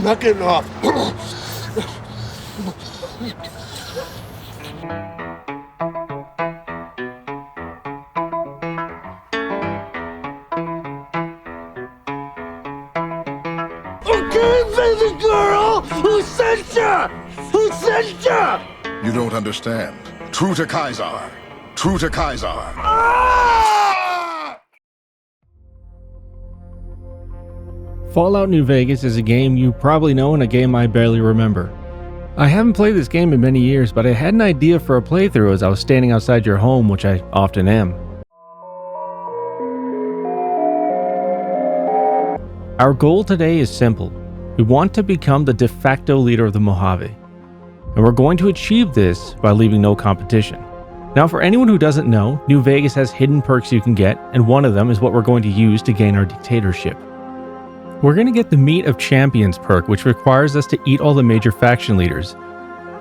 not getting off. Okay, baby girl! Who sent ya? Who sent ya? You don't understand. True to Kaisar. True to Kaisar. Fallout New Vegas is a game you probably know and a game I barely remember. I haven't played this game in many years, but I had an idea for a playthrough as I was standing outside your home, which I often am. Our goal today is simple. We want to become the de facto leader of the Mojave. And we're going to achieve this by leaving no competition. Now, for anyone who doesn't know, New Vegas has hidden perks you can get, and one of them is what we're going to use to gain our dictatorship. We're going to get the Meat of Champions perk, which requires us to eat all the major faction leaders.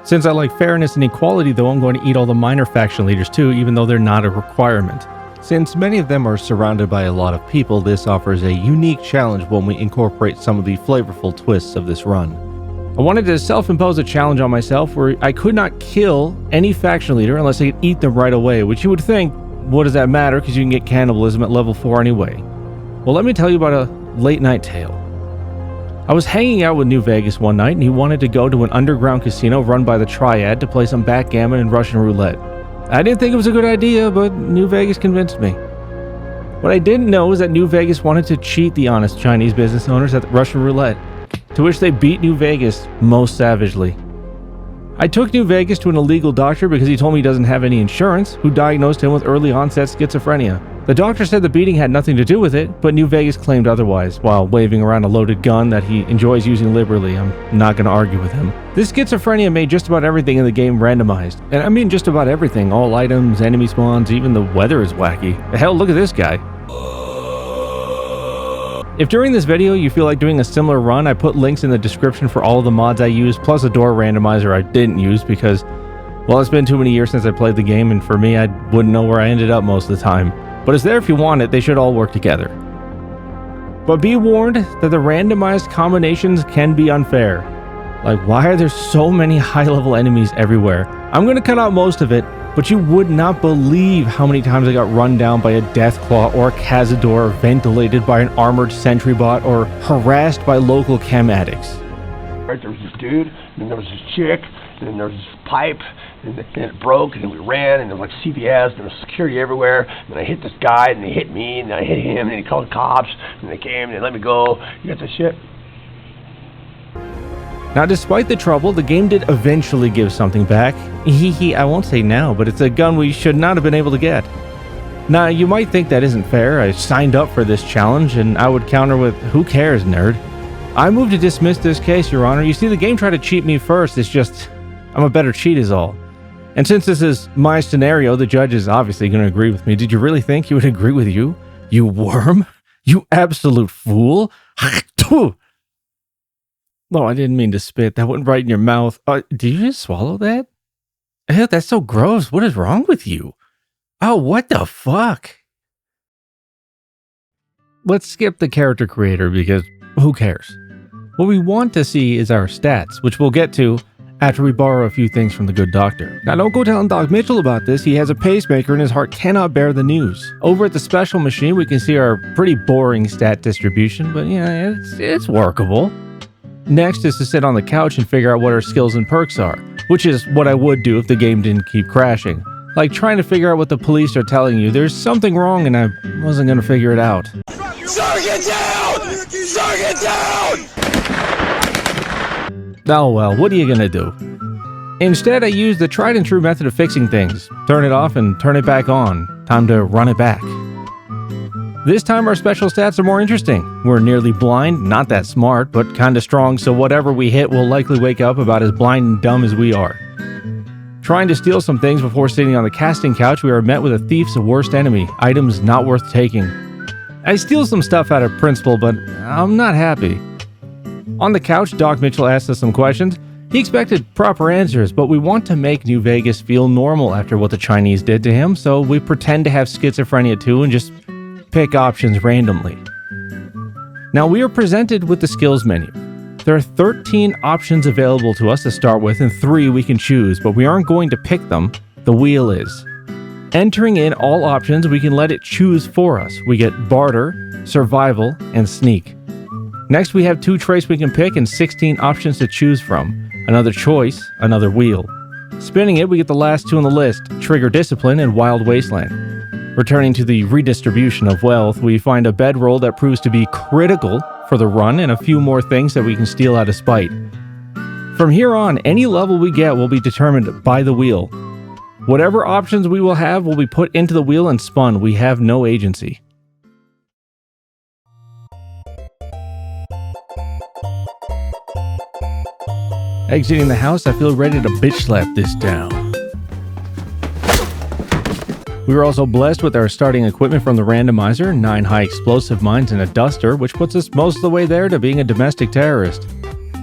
Since I like fairness and equality though, I'm going to eat all the minor faction leaders too, even though they're not a requirement. Since many of them are surrounded by a lot of people, this offers a unique challenge when we incorporate some of the flavorful twists of this run. I wanted to self-impose a challenge on myself where I could not kill any faction leader unless I could eat them right away, which you would think, what does that matter, because you can get cannibalism at level 4 anyway. Well, let me tell you about a late night tale. I was hanging out with New Vegas one night and he wanted to go to an underground casino run by the Triad to play some backgammon and Russian roulette. I didn't think it was a good idea, but New Vegas convinced me. What I didn't know is that New Vegas wanted to cheat the honest Chinese business owners at the Russian roulette, to which they beat New Vegas most savagely. I took New Vegas to an illegal doctor because he told me he doesn't have any insurance, who diagnosed him with early onset schizophrenia. The doctor said the beating had nothing to do with it, but New Vegas claimed otherwise, while waving around a loaded gun that he enjoys using liberally. I'm not going to argue with him. This schizophrenia made just about everything in the game randomized. And I mean just about everything. All items, enemy spawns, even the weather is wacky. Hell, look at this guy. If during this video you feel like doing a similar run, I put links in the description for all of the mods I use, plus a door randomizer I didn't use because, well, it's been too many years since I played the game, and for me, I wouldn't know where I ended up most of the time. But it's there if you want it. They should all work together. But be warned that the randomized combinations can be unfair. Like, why are there so many high-level enemies everywhere? I'm going to cut out most of it, but you would not believe how many times I got run down by a Deathclaw or a Cazador, ventilated by an armored sentry bot, or harassed by local chem addicts. Right, there was this dude, and then there was this chick, and then there was this pipe, and then it broke, and then we ran, and there was like CVS, and there was security everywhere, and then I hit this guy, and they hit me, and then I hit him, and then he called the cops, and they came, and they let me go. You got that shit? Now, despite the trouble, the game did eventually give something back. I won't say now, but it's a gun we should not have been able to get. Now, you might think that isn't fair. I signed up for this challenge, and I would counter with, who cares, nerd? I moved to dismiss this case, Your Honor. You see, the game tried to cheat me first. It's just, I'm a better cheat is all. And since this is my scenario, the judge is obviously going to agree with me. Did you really think he would agree with you? You worm? You absolute fool? No, I didn't mean to spit. That went right in your mouth. Did you just swallow that? Ew, that's so gross. What is wrong with you? Oh, what the fuck? Let's skip the character creator because who cares? What we want to see is our stats, which we'll get to after we borrow a few things from the good doctor. Now, don't go telling Doc Mitchell about this. He has a pacemaker and his heart cannot bear the news. Over at the special machine, we can see our pretty boring stat distribution, but yeah, it's workable. Next is to sit on the couch and figure out what our skills and perks are, which is what I would do if the game didn't keep crashing. Like trying to figure out what the police are telling you. There's something wrong and I wasn't going to figure it out. Sir, get down! Sir, get down! Oh well, what are you going to do? Instead, I used the tried and true method of fixing things. Turn it off and turn it back on. Time to run it back. This time our special stats are more interesting. We're nearly blind, not that smart, but kinda strong, so whatever we hit will likely wake up about as blind and dumb as we are. Trying to steal some things before sitting on the casting couch, we are met with a thief's worst enemy, items not worth taking. I steal some stuff out of principle, but I'm not happy. On the couch, Doc Mitchell asked us some questions. He expected proper answers, but we want to make New Vegas feel normal after what the Chinese did to him, so we pretend to have schizophrenia too and just pick options randomly. Now we are presented with the skills menu. There are 13 options available to us to start with, and 3 we can choose, but we aren't going to pick them. The wheel is. Entering in all options, we can let it choose for us. We get barter, survival, and sneak. Next, we have 2 traits we can pick and 16 options to choose from. Another choice, another wheel. Spinning it, we get the last 2 on the list, trigger discipline and wild wasteland. Returning to the redistribution of wealth, we find a bedroll that proves to be critical for the run and a few more things that we can steal out of spite. From here on, any level we get will be determined by the wheel. Whatever options we will have will be put into the wheel and spun. We have no agency. Exiting the house, I feel ready to bitch slap this down. We were also blessed with our starting equipment from the Randomizer, 9 high explosive mines and a duster, which puts us most of the way there to being a domestic terrorist.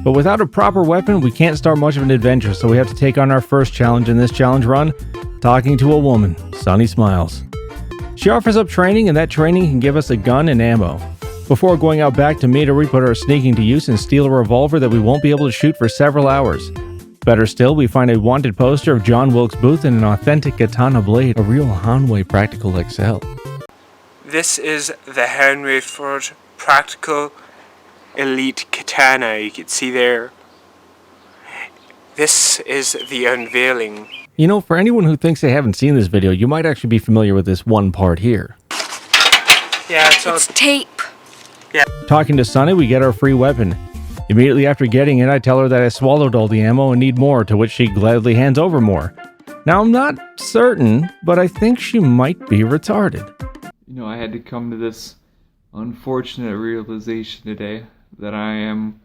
But without a proper weapon, we can't start much of an adventure, so we have to take on our first challenge in this challenge run, talking to a woman. Sunny smiles. She offers up training, and that training can give us a gun and ammo. Before going out back to meet her, we put our sneaking to use and steal a revolver that we won't be able to shoot for several hours. Better still, we find a wanted poster of John Wilkes Booth and an authentic katana blade, a real Hanwei Practical XL. This is the Hanwei Forge Practical Elite Katana, you can see there. This is the unveiling. You know, for anyone who thinks they haven't seen this video, you might actually be familiar with this one part here. Yeah, it's tape. Yeah. Talking to Sunny, we get our free weapon. Immediately after getting it, I tell her that I swallowed all the ammo and need more, to which she gladly hands over more. Now, I'm not certain, but I think she might be retarded. You know, I had to come to this unfortunate realization today that I am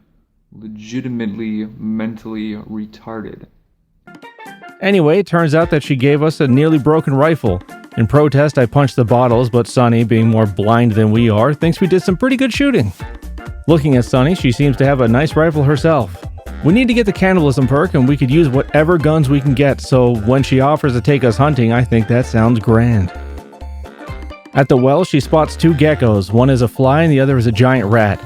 legitimately mentally retarded. Anyway, it turns out that she gave us a nearly broken rifle. In protest, I punched the bottles, but Sunny, being more blind than we are, thinks we did some pretty good shooting. Looking at Sunny, she seems to have a nice rifle herself. We need to get the cannibalism perk, and we could use whatever guns we can get, so when she offers to take us hunting, I think that sounds grand. At the well, she spots 2 geckos. One is a fly and the other is a giant rat.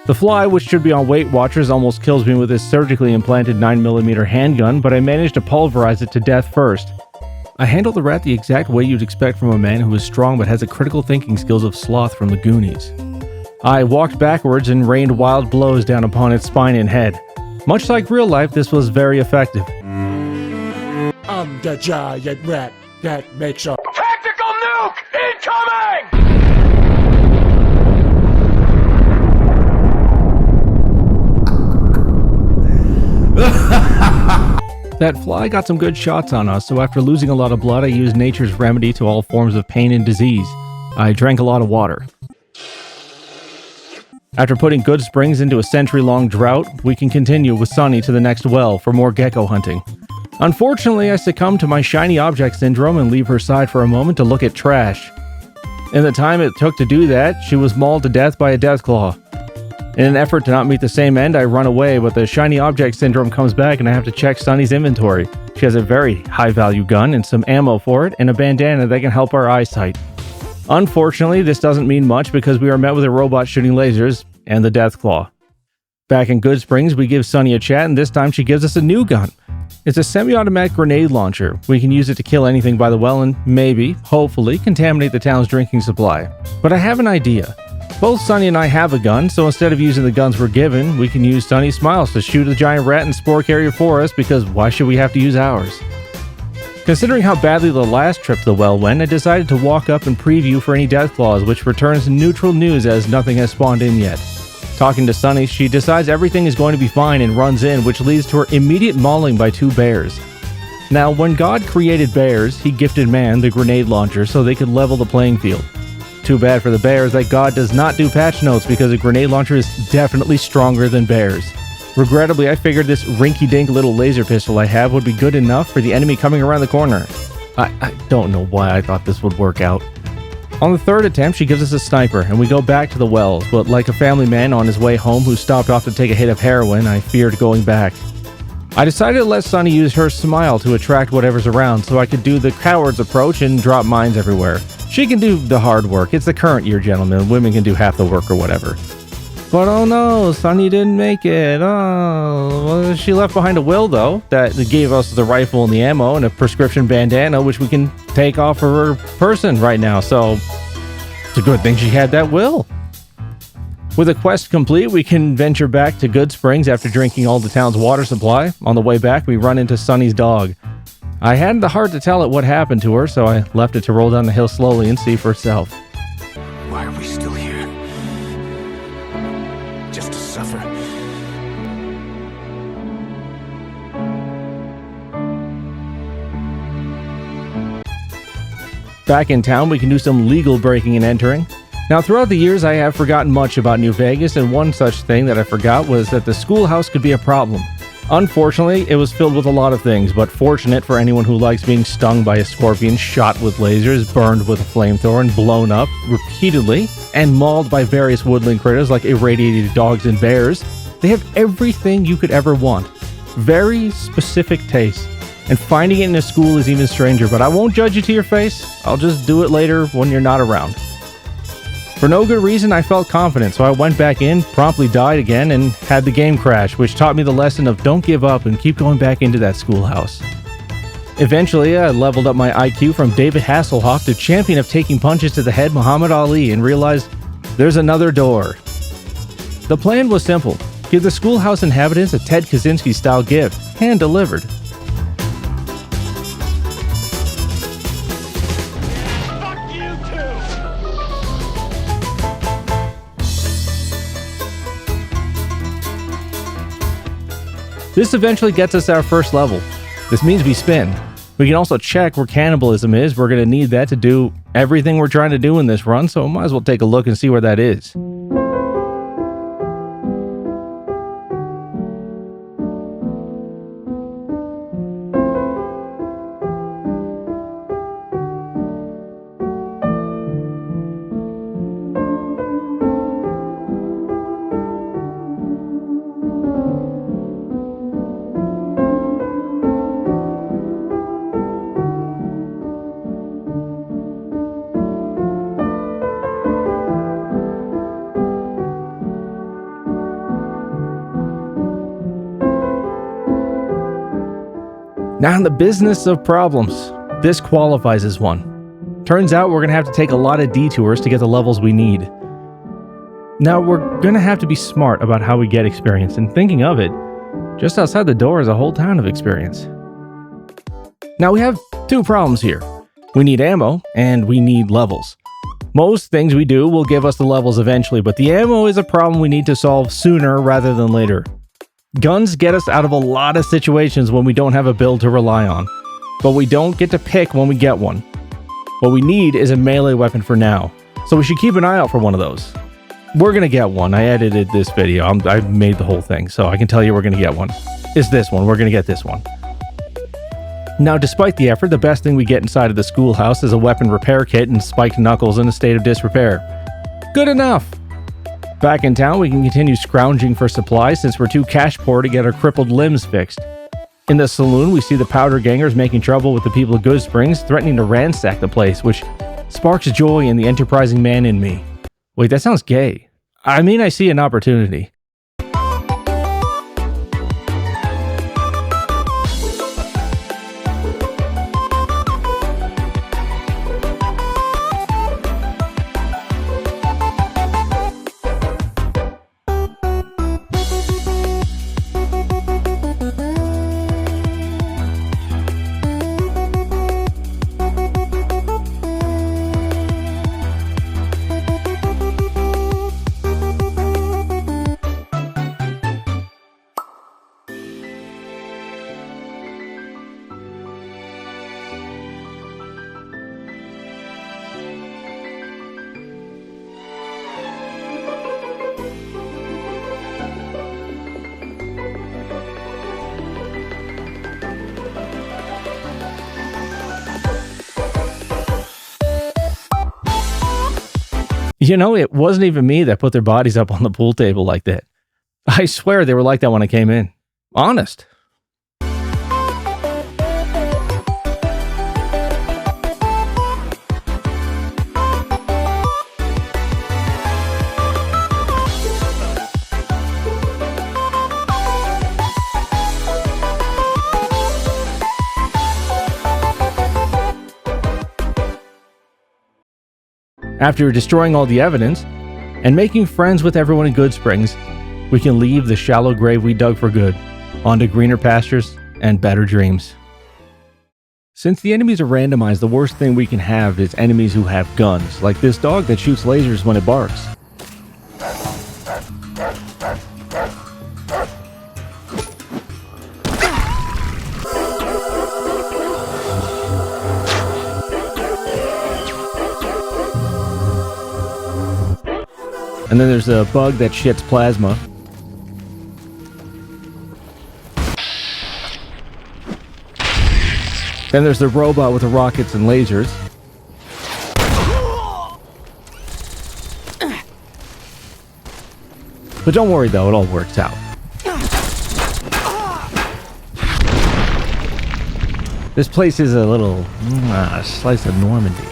The fly, which should be on Weight Watchers, almost kills me with his surgically implanted 9mm handgun, but I managed to pulverize it to death first. I handle the rat the exact way you'd expect from a man who is strong but has the critical thinking skills of Sloth from the Goonies. I walked backwards and rained wild blows down upon its spine and head. Much like real life, this was very effective. I'm the giant rat that makes a Tactical nuke incoming! That fly got some good shots on us, so after losing a lot of blood, I used nature's remedy to all forms of pain and disease. I drank a lot of water. After putting GOODSPRINGS into a century-long drought, we can continue with Sunny to the next well for more gecko hunting. Unfortunately, I succumb to my shiny object syndrome and leave her side for a moment to look at trash. In the time it took to do that, she was mauled to death by a deathclaw. In an effort to not meet the same end, I run away, but the shiny object syndrome comes back and I have to check Sunny's inventory. She has a very high-value gun and some ammo for it, and a bandana that can help our eyesight. Unfortunately, this doesn't mean much because we are met with a robot shooting lasers and the deathclaw. Back in GOODSPRINGS, we give Sunny a chat, and this time she gives us a new gun. It's a semi-automatic grenade launcher. We can use it to kill anything by the well and maybe, hopefully, contaminate the town's drinking supply. But I have an idea. Both Sunny and I have a gun, so instead of using the guns we're given, we can use Sunny's smiles to shoot a giant rat and spore carrier for us, because why should we have to use ours? Considering how badly the last trip to the well went, I decided to walk up and preview for any deathclaws, which returns neutral news as nothing has spawned in yet. Talking to Sunny, she decides everything is going to be fine and runs in, which leads to her immediate mauling by 2 bears. Now, when God created bears, he gifted man the grenade launcher so they could level the playing field. Too bad for the bears that God does not do patch notes, because a grenade launcher is definitely stronger than bears. Regrettably, I figured this rinky-dink little laser pistol I have would be good enough for the enemy coming around the corner. I don't know why I thought this would work out. On the 3rd attempt, she gives us a sniper, and we go back to the wells, but like a family man on his way home who stopped off to take a hit of heroin, I feared going back. I decided to let Sunny use her smile to attract whatever's around, so I could do the coward's approach and drop mines everywhere. She can do the hard work. It's the current year, gentlemen. Women can do half the work or whatever. But oh no, Sunny didn't make it. Oh, well, she left behind a will, though, that gave us the rifle and the ammo and a prescription bandana, which we can take off of her person right now. So it's a good thing she had that will. With a quest complete, we can venture back to GOODSPRINGS after drinking all the town's water supply. On the way back, we run into Sunny's dog. I hadn't the heart to tell it what happened to her, so I left it to roll down the hill slowly and see for itself. Why are we still here? Just to suffer? Back in town, we can do some legal breaking and entering. Now, throughout the years, I have forgotten much about New Vegas, and one such thing that I forgot was that the schoolhouse could be a problem. Unfortunately, it was filled with a lot of things, but fortunate for anyone who likes being stung by a scorpion, shot with lasers, burned with a flamethrower, and blown up repeatedly, and mauled by various woodland critters like irradiated dogs and bears. They have everything you could ever want. Very specific taste. And finding it in a school is even stranger, but I won't judge you to your face. I'll just do it later when you're not around. For no good reason, I felt confident, so I went back in, promptly died again, and had the game crash, which taught me the lesson of don't give up and keep going back into that schoolhouse. Eventually, I leveled up my IQ from David Hasselhoff to champion of taking punches to the head Muhammad Ali and realized there's another door. The plan was simple. Give the schoolhouse inhabitants a Ted Kaczynski-style gift, hand-delivered. This eventually gets us our first level. This means we spin. We can also check where cannibalism is. We're going to need that to do everything we're trying to do in this run, so might as well take a look and see where that is. Now in the business of problems, this qualifies as one. Turns out we're going to have to take a lot of detours to get the levels we need. Now we're going to have to be smart about how we get experience, and thinking of it, just outside the door is a whole town of experience. Now we have two problems here. We need ammo, and we need levels. Most things we do will give us the levels eventually, but the ammo is a problem we need to solve sooner rather than later. Guns get us out of a lot of situations when we don't have a build to rely on, but we don't get to pick when we get one. What we need is a melee weapon for now, so we should keep an eye out for one of those. We're gonna get one. I edited this video. I made the whole thing, so I can tell you we're gonna get one. It's this one. We're gonna get this one. Now, despite the effort, the best thing we get inside of the schoolhouse is a weapon repair kit and spiked knuckles in a state of disrepair. Good enough! Back in town, we can continue scrounging for supplies since we're too cash poor to get our crippled limbs fixed. In the saloon, we see the powder gangers making trouble with the people of GOODSPRINGS, threatening to ransack the place, which sparks joy in the enterprising man in me. Wait, that sounds gay. I mean, I see an opportunity. You know, it wasn't even me that put their bodies up on the pool table like that. I swear they were like that when I came in. Honest. After destroying all the evidence and making friends with everyone in Goodsprings, we can leave the shallow grave we dug for good, onto greener pastures and better dreams. Since the enemies are randomized, the worst thing we can have is enemies who have guns, like this dog that shoots lasers when it barks. And then there's a bug that shits plasma. Then there's the robot with the rockets and lasers. But don't worry though, it all works out. This place is a little slice of Normandy.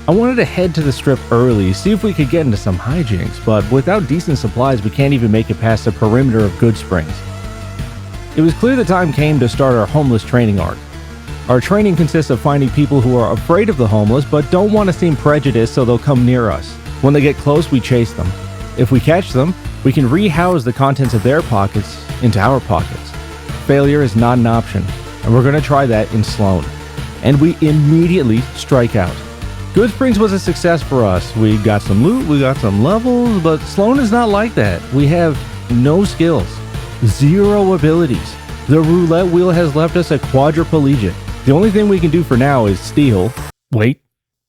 I wanted to head to the strip early, see if we could get into some hijinks, but without decent supplies we can't even make it past the perimeter of Goodsprings. It was clear the time came to start our homeless training arc. Our training consists of finding people who are afraid of the homeless but don't want to seem prejudiced, so they'll come near us. When they get close, we chase them. If we catch them, we can rehouse the contents of their pockets into our pockets. Failure is not an option, and we're going to try that in Sloan. And we immediately strike out. Goodsprings was a success for us. We got some loot, we got some levels, but Sloan is not like that. We have no skills, zero abilities. The roulette wheel has left us a quadriplegic. The only thing we can do for now is steal. Wait,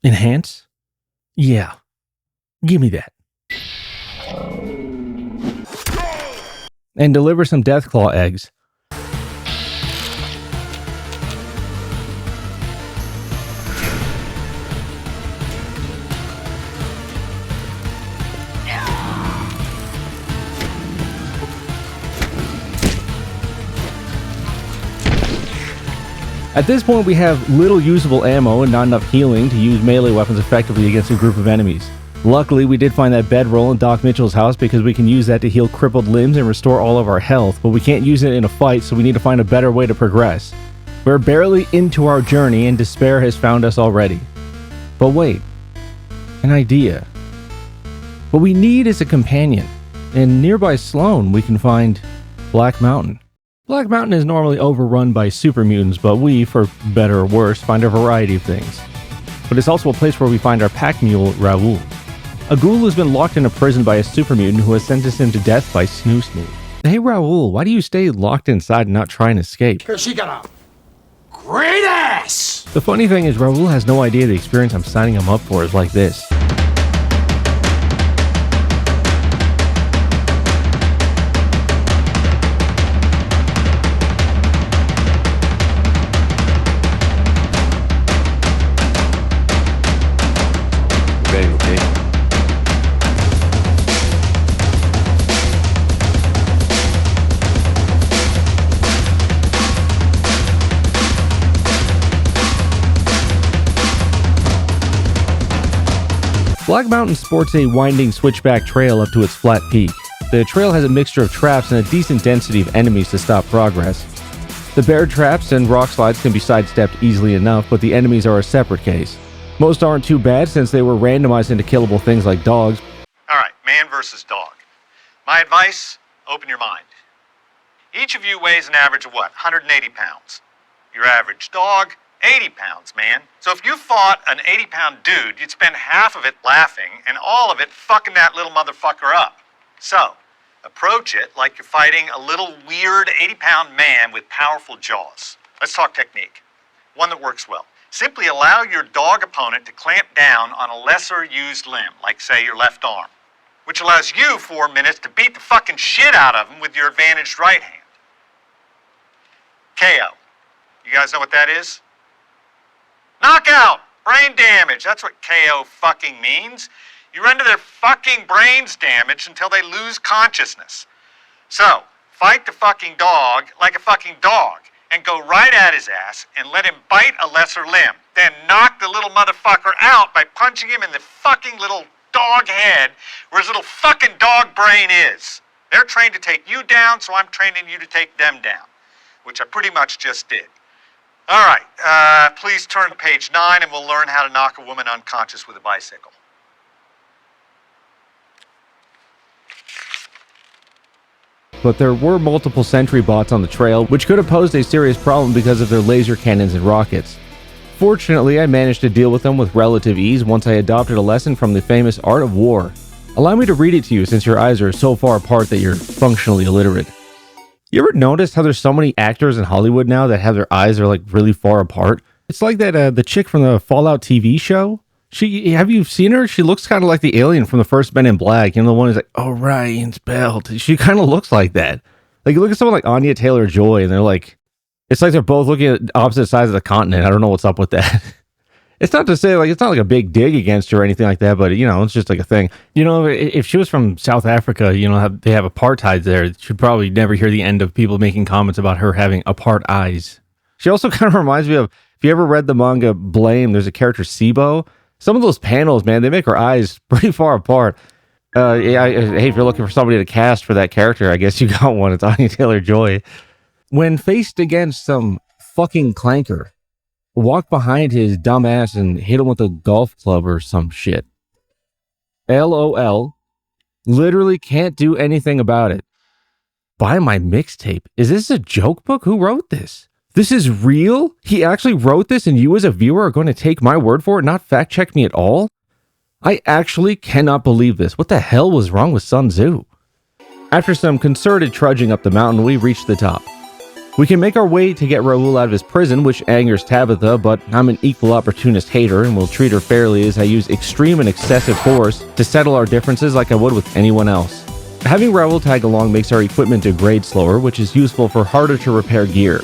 enhance? Yeah, give me that. And deliver some Deathclaw eggs. At this point, we have little usable ammo and not enough healing to use melee weapons effectively against a group of enemies. Luckily, we did find that bedroll in Doc Mitchell's house because we can use that to heal crippled limbs and restore all of our health, but we can't use it in a fight, so we need to find a better way to progress. We're barely into our journey and despair has found us already. But wait, an idea. What we need is a companion. In nearby Sloan, we can find Black Mountain. Black Mountain is normally overrun by super mutants, but we, for better or worse, find a variety of things. But it's also a place where we find our pack mule, Raoul. A ghoul who's been locked in a prison by a super mutant who has sentenced him to death by Snoo Snoo. Hey Raoul, why do you stay locked inside and not try and escape? Because she got a great ass! The funny thing is Raoul has no idea the experience I'm signing him up for is like this. Black Mountain sports a winding switchback trail up to its flat peak. The trail has a mixture of traps and a decent density of enemies to stop progress. The bear traps and rock slides can be sidestepped easily enough, but the enemies are a separate case. Most aren't too bad since they were randomized into killable things like dogs. Alright, man versus dog. My advice, open your mind. Each of you weighs an average of what? 180 pounds. Your average dog, 80 pounds, man. So if you fought an 80-pound dude, you'd spend half of it laughing and all of it fucking that little motherfucker up. So, approach it like you're fighting a little weird 80-pound man with powerful jaws. Let's talk technique. One that works well. Simply allow your dog opponent to clamp down on a lesser used limb, like say your left arm, which allows you 4 minutes to beat the fucking shit out of him with your advantaged right hand. KO. You guys know what that is? Knockout! Brain damage. That's what KO fucking means. You render their fucking brains damaged until they lose consciousness. So, fight the fucking dog like a fucking dog and go right at his ass and let him bite a lesser limb. Then knock the little motherfucker out by punching him in the fucking little dog head where his little fucking dog brain is. They're trained to take you down, so I'm training you to take them down, which I pretty much just did. All right, please turn to page 9 and we'll learn how to knock a woman unconscious with a bicycle. But there were multiple sentry bots on the trail, which could have posed a serious problem because of their laser cannons and rockets. Fortunately, I managed to deal with them with relative ease once I adopted a lesson from the famous Art of War. Allow me to read it to you since your eyes are so far apart that you're functionally illiterate. You ever noticed how there's so many actors in Hollywood now that have their eyes are like really far apart? It's like that the chick from the Fallout TV show. Have you seen her? She looks kind of like the alien from the first Men in Black. You know, the one who's like, Orion's belt. She kind of looks like that. Like, you look at someone like Anya Taylor-Joy and they're like, it's like they're both looking at opposite sides of the continent. I don't know what's up with that. It's not to say, like, it's not like a big dig against her or anything like that, but, you know, it's just like a thing. You know, if she was from South Africa, you know, they have apartheid there, she'd probably never hear the end of people making comments about her having apart eyes. She also kind of reminds me of, if you ever read the manga Blame, there's a character, Sibo. Some of those panels, man, they make her eyes pretty far apart. Hey, if you're looking for somebody to cast for that character, I guess you got one. It's Anya Taylor-Joy. When faced against some fucking clanker, walk behind his dumb ass and hit him with a golf club or some shit. LOL. Literally can't do anything about it. Buy my mixtape. Is this a joke book? Who wrote this? This is real? He actually wrote this and you as a viewer are going to take my word for it, not fact check me at all? I actually cannot believe this. What the hell was wrong with Sun Tzu? After some concerted trudging up the mountain, we reached the top. We can make our way to get Raoul out of his prison, which angers Tabitha, but I'm an equal opportunist hater and will treat her fairly as I use extreme and excessive force to settle our differences like I would with anyone else. Having Raoul tag along makes our equipment degrade slower, which is useful for harder to repair gear.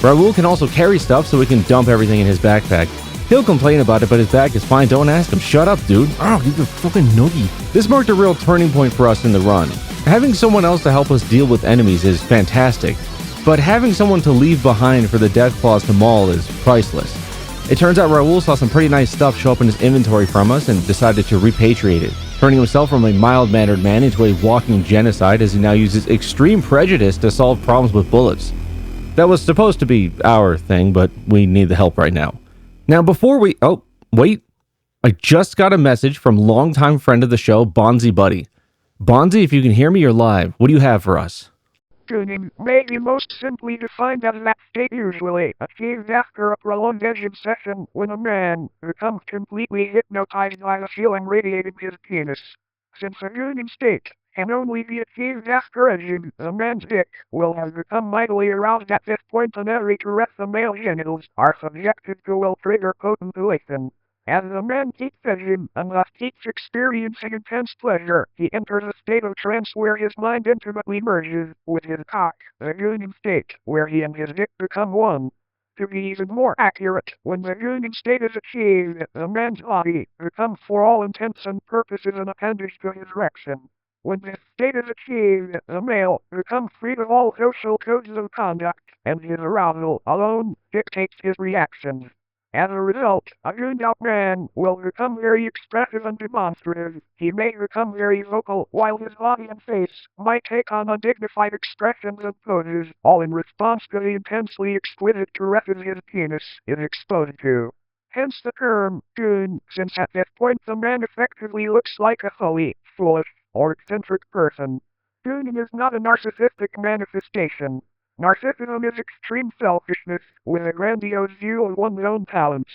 Raoul can also carry stuff so we can dump everything in his backpack. He'll complain about it, but his bag is fine. Don't ask him. Shut up, dude. Oh, you're a fucking noogie. This marked a real turning point for us in the run. Having someone else to help us deal with enemies is fantastic, but having someone to leave behind for the Deathclaws to maul is priceless. It turns out Raoul saw some pretty nice stuff show up in his inventory from us and decided to repatriate it, turning himself from a mild-mannered man into a walking genocide as he now uses extreme prejudice to solve problems with bullets. That was supposed to be our thing, but we need the help right now. Now, before we... Oh, wait. I just got a message from longtime friend of the show, Bonzi Buddy. Bonzi, if you can hear me, you're live. What do you have for us? Tuning may be most simply defined as that state usually achieved after a prolonged edging session when a man becomes completely hypnotized by the feeling radiating his penis. Since a tuning state can only be achieved after edging, the man's dick will have become mightily aroused at this point, and every caress the male genitals are subjected to will trigger potent elation. As the man keeps edging and thus keeps experiencing intense pleasure, he enters a state of trance where his mind intimately merges with his cock, the tuning state where he and his dick become one. To be even more accurate, when the tuning state is achieved, the man's body becomes for all intents and purposes an appendage to his erection. When this state is achieved, the male becomes free of all social codes of conduct, and his arousal alone dictates his reactions. As a result, a tuned-out man will become very expressive and demonstrative. He may become very vocal, while his body and face might take on undignified expressions and poses, all in response to the intensely exquisite caresses his penis is exposed to. Hence the term tune, since at this point the man effectively looks like a silly, foolish, or eccentric person. Gooning is not a narcissistic manifestation. Narcissism is extreme selfishness, with a grandiose view of one's own talents.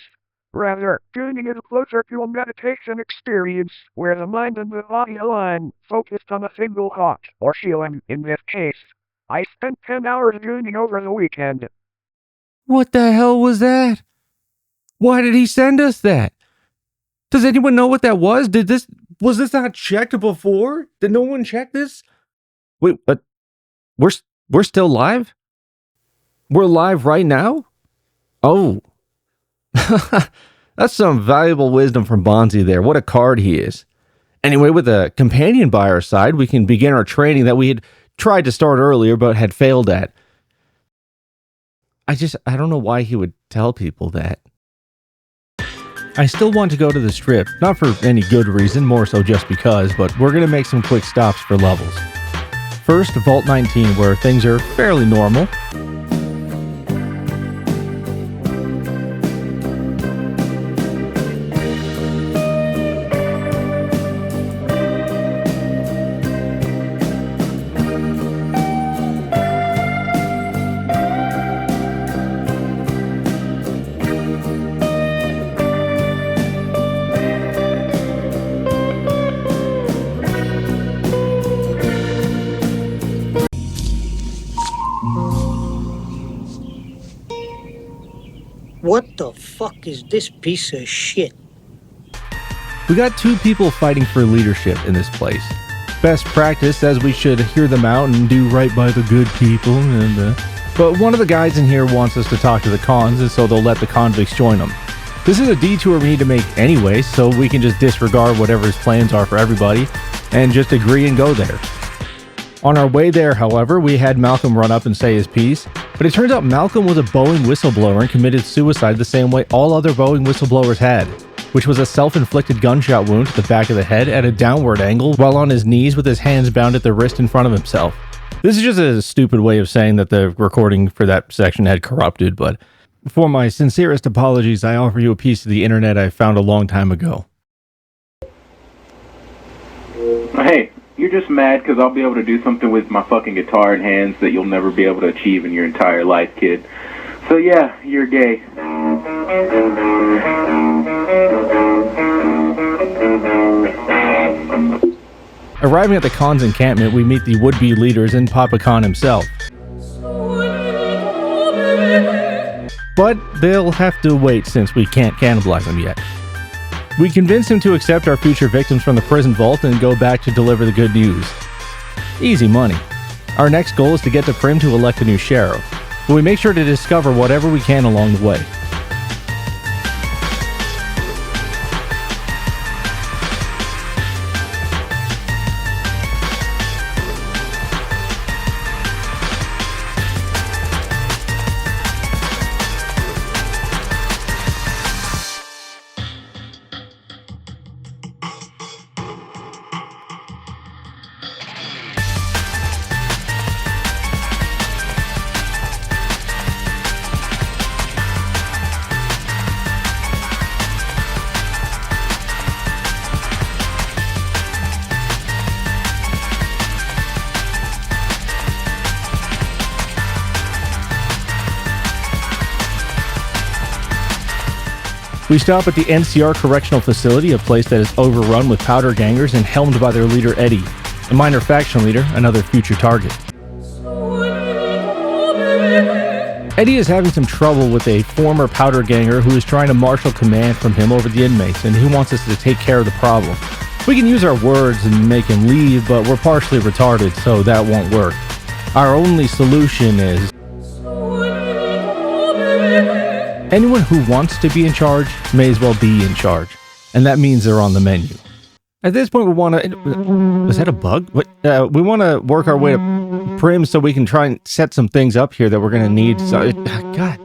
Rather, gooning is closer to a meditation experience, where the mind and the body align, focused on a single thought, or feeling, in this case. I spent 10 hours gooning over the weekend. What the hell was that? Why did he send us that? Does anyone know what that was? Was this not checked before? Did no one check this? Wait, but we're still live? We're live right now? Oh. That's some valuable wisdom from Bonzi there. What a card he is. Anyway, with a companion by our side, we can begin our training that we had tried to start earlier but had failed at. I don't know why he would tell people that. I still want to go to the strip, not for any good reason, more so just because, but we're going to make some quick stops for levels. First, Vault 19, where things are fairly normal. What the fuck is this piece of shit? We got two people fighting for leadership in this place. Best practice says we should hear them out and do right by the good people, but one of the guys in here wants us to talk to the cons, and so they'll let the convicts join them. This is a detour we need to make anyway, so we can just disregard whatever his plans are for everybody and just agree and go there. On our way there, however, we had Malcolm run up and say his piece, but it turns out Malcolm was a Boeing whistleblower and committed suicide the same way all other Boeing whistleblowers had, which was a self-inflicted gunshot wound to the back of the head at a downward angle while on his knees with his hands bound at the wrist in front of himself. This is just a stupid way of saying that the recording for that section had corrupted, but for my sincerest apologies, I offer you a piece of the internet I found a long time ago. Hey, you're just mad because I'll be able to do something with my fucking guitar in hands that you'll never be able to achieve in your entire life, kid. So yeah, you're gay. Arriving at the Con's encampment, we meet the would-be leaders and Papa Con himself. But they'll have to wait since we can't cannibalize them yet. We convince him to accept our future victims from the prison vault and go back to deliver the good news. Easy money. Our next goal is to get to Prim to elect a new sheriff, but we make sure to discover whatever we can along the way. We stop at the NCR Correctional Facility, a place that is overrun with powder gangers and helmed by their leader Eddie, a minor faction leader, another future target. Eddie is having some trouble with a former powder ganger who is trying to marshal command from him over the inmates and who wants us to take care of the problem. We can use our words and make him leave, but we're partially retarded, so that won't work. Our only solution is anyone who wants to be in charge may as well be in charge, and that means they're on the menu. At this point, we want to... Was that a bug? What? We want to work our way to Prim so we can try and set some things up here that we're going to need. So, God,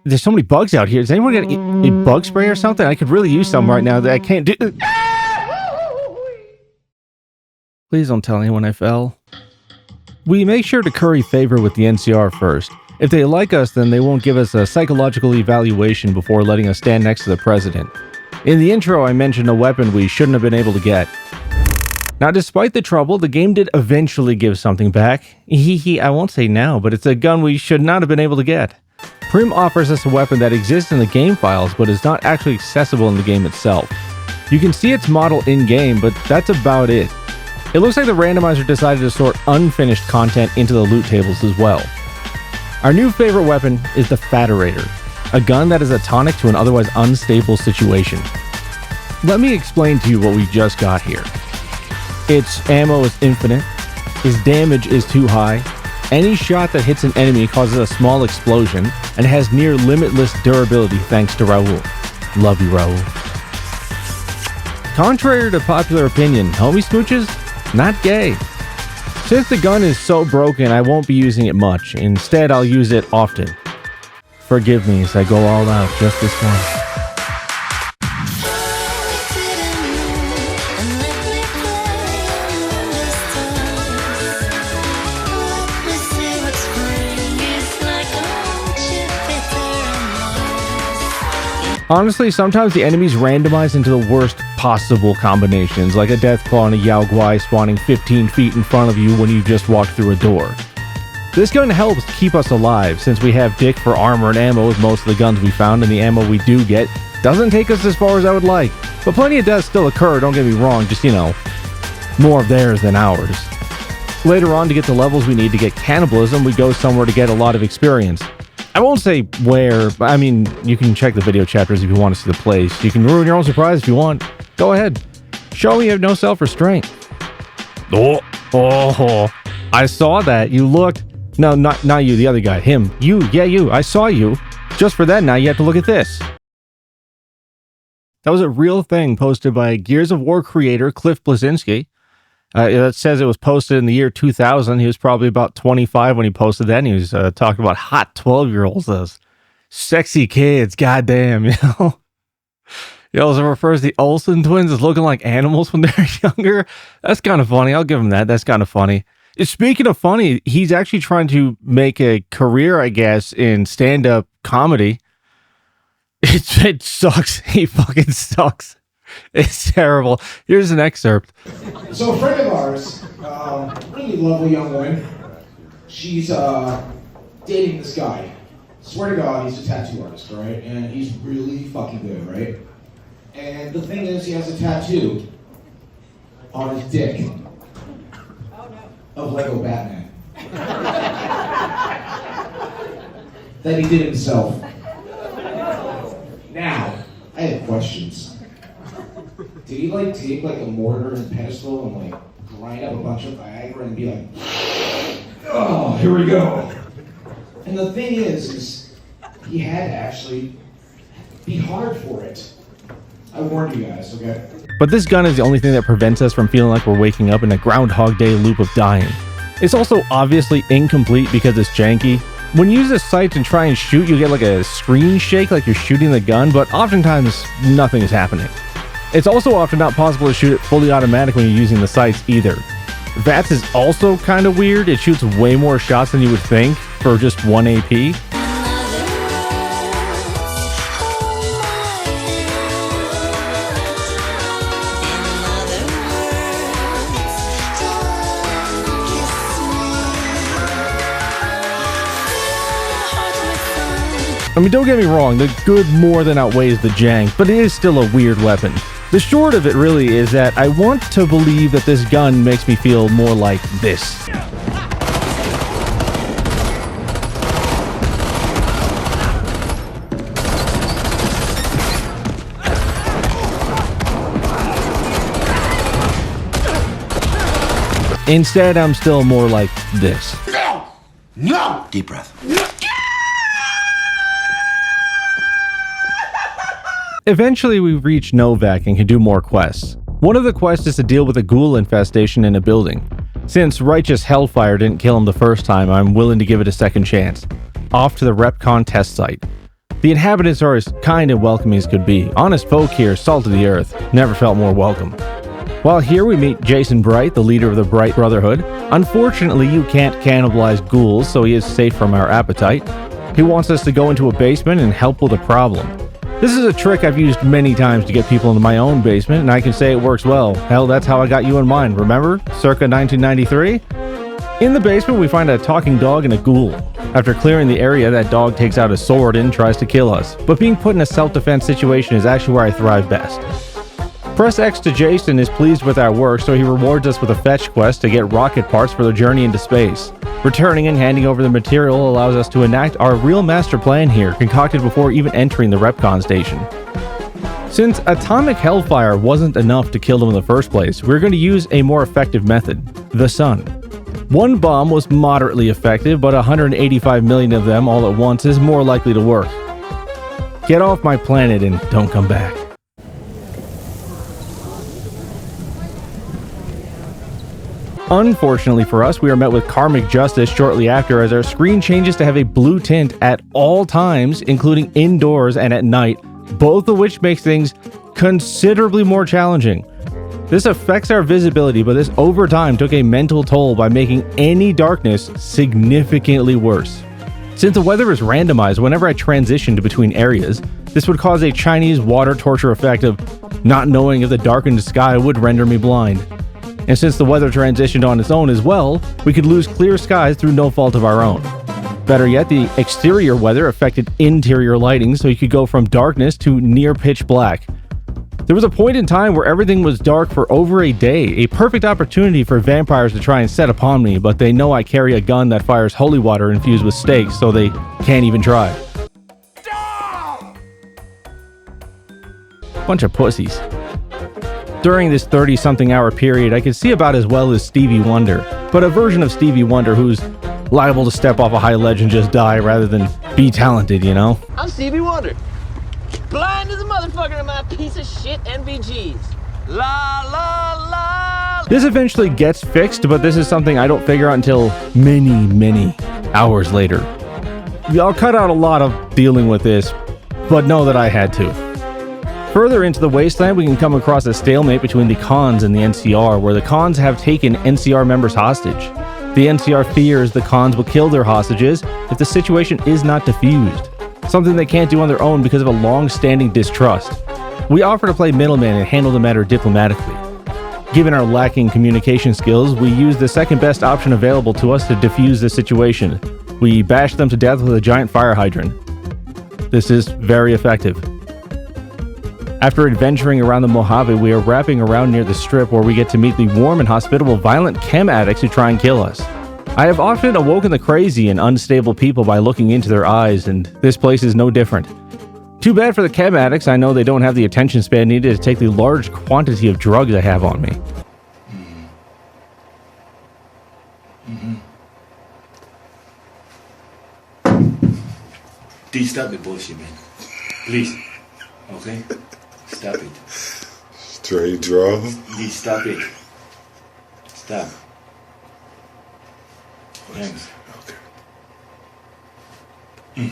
there's so many bugs out here. Is anyone got a bug spray or something? I could really use some right now that I can't do... Please don't tell anyone I fell. We make sure to curry favor with the NCR first. If they like us, then they won't give us a psychological evaluation before letting us stand next to the president. In the intro, I mentioned a weapon we shouldn't have been able to get. Now, despite the trouble, the game did eventually give something back. I won't say now, but it's a gun we should not have been able to get. Prim offers us a weapon that exists in the game files, but is not actually accessible in the game itself. You can see its model in-game, but that's about it. It looks like the randomizer decided to sort unfinished content into the loot tables as well. Our new favorite weapon is the Fatterator, a gun that is a tonic to an otherwise unstable situation. Let me explain to you what we just got here. Its ammo is infinite, its damage is too high, any shot that hits an enemy causes a small explosion, and has near limitless durability thanks to Raoul. Love you, Raoul. Contrary to popular opinion, homie smooches, not gay. Since the gun is so broken, I won't be using it much. Instead, I'll use it often. Forgive me as I go all out just this once. Honestly, sometimes the enemies randomize into the worst possible combinations, like a Deathclaw and a Yao Guai spawning 15 feet in front of you when you just walked through a door. This gun helps keep us alive, since we have dick for armor and ammo with most of the guns we found, and the ammo we do get doesn't take us as far as I would like. But plenty of deaths still occur, don't get me wrong, just, more of theirs than ours. Later on, to get the levels we need to get cannibalism, we go somewhere to get a lot of experience. I won't say where, but I mean, you can check the video chapters if you want to see the place. You can ruin your own surprise if you want. Go ahead. Show me you have no self-restraint. Oh, I saw that. You looked. No, not you, the other guy. Him. You. Yeah, you. I saw you. Just for that, now you have to look at this. That was a real thing posted by Gears of War creator Cliff Bleszinski. It says it was posted in the year 2000. He was probably about 25 when he posted that, and he was talking about hot 12-year-olds, those sexy kids, goddamn, It also refers to the Olsen twins as looking like animals when they're younger. That's kind of funny. I'll give him that. That's kind of funny. Speaking of funny, he's actually trying to make a career, I guess, in stand-up comedy. It sucks. He fucking sucks. It's terrible. Here's an excerpt. So a friend of ours, really lovely young woman, she's dating this guy. Swear to God, he's a tattoo artist, right? And he's really fucking good, right? And the thing is, he has a tattoo on his dick of Lego Batman that he did himself. Now, I have questions. Did he take a mortar and pedestal and grind up a bunch of Viagra and be like, oh, here we go? And the thing is he had to actually be hard for it. I warned you guys, okay? But this gun is the only thing that prevents us from feeling like we're waking up in a Groundhog Day loop of dying. It's also obviously incomplete because it's janky. When you use the sights and try and shoot, you get a screen shake like you're shooting the gun, but oftentimes nothing is happening. It's also often not possible to shoot it fully automatic when you're using the sights either. VATS is also kind of weird. It shoots way more shots than you would think for just 1 AP. I mean, don't get me wrong, the good more than outweighs the jank, but it is still a weird weapon. The short of it really is that I want to believe that this gun makes me feel more like this. Instead, I'm still more like this. No! No! Deep breath. Eventually, we reach Novak and can do more quests. One of the quests is to deal with a ghoul infestation in a building. Since Righteous Hellfire didn't kill him the first time, I'm willing to give it a second chance. Off to the RepCon test site. The inhabitants are as kind and welcoming as could be. Honest folk here, salt of the earth. Never felt more welcome. While here we meet Jason Bright, the leader of the Bright Brotherhood. Unfortunately, you can't cannibalize ghouls, so he is safe from our appetite. He wants us to go into a basement and help with a problem. This is a trick I've used many times to get people into my own basement, and I can say it works well. Hell, that's how I got you in mine, remember? Circa 1993? In the basement, we find a talking dog and a ghoul. After clearing the area, that dog takes out a sword and tries to kill us. But being put in a self-defense situation is actually where I thrive best. Press X to Jason is pleased with our work, so he rewards us with a fetch quest to get rocket parts for their journey into space. Returning and handing over the material allows us to enact our real master plan here, concocted before even entering the Repcon station. Since atomic hellfire wasn't enough to kill them in the first place, we're going to use a more effective method: the sun. One bomb was moderately effective, but 185 million of them all at once is more likely to work. Get off my planet and don't come back. Unfortunately for us, we are met with karmic justice shortly after, as our screen changes to have a blue tint at all times, including indoors and at night, both of which makes things considerably more challenging. This affects our visibility, but this over time took a mental toll by making any darkness significantly worse. Since the weather is randomized whenever I transitioned between areas, this would cause a Chinese water torture effect of not knowing if the darkened sky would render me blind. And since the weather transitioned on its own as well, we could lose clear skies through no fault of our own. Better yet, the exterior weather affected interior lighting, so you could go from darkness to near pitch black. There was a point in time where everything was dark for over a day, a perfect opportunity for vampires to try and set upon me, but they know I carry a gun that fires holy water infused with stakes, so they can't even try. Bunch of pussies. During this 30-something hour period, I could see about as well as Stevie Wonder, but a version of Stevie Wonder who's liable to step off a high ledge and just die rather than be talented, you know? I'm Stevie Wonder. Blind as a motherfucker in my piece of shit NVGs. La la la. This eventually gets fixed, but this is something I don't figure out until many hours later. I'll cut out a lot of dealing with this, but know that I had to. Further into the wasteland, we can come across a stalemate between the cons and the NCR, where the cons have taken NCR members hostage. The NCR fears the cons will kill their hostages if the situation is not diffused, something they can't do on their own because of a long-standing distrust. We offer to play middleman and handle the matter diplomatically. Given our lacking communication skills, we use the second best option available to us to defuse the situation. We bash them to death with a giant fire hydrant. This is very effective. After adventuring around the Mojave, we are wrapping around near the strip where we get to meet the warm and hospitable violent chem addicts who try and kill us. I have often awoken the crazy and unstable people by looking into their eyes, and this place is no different. Too bad for the chem addicts, I know they don't have the attention span needed to take the large quantity of drugs I have on me. Please stop the bullshit, man. Please. Okay? Stop it. Straight draw. Please stop it. Stop. Thanks. Okay.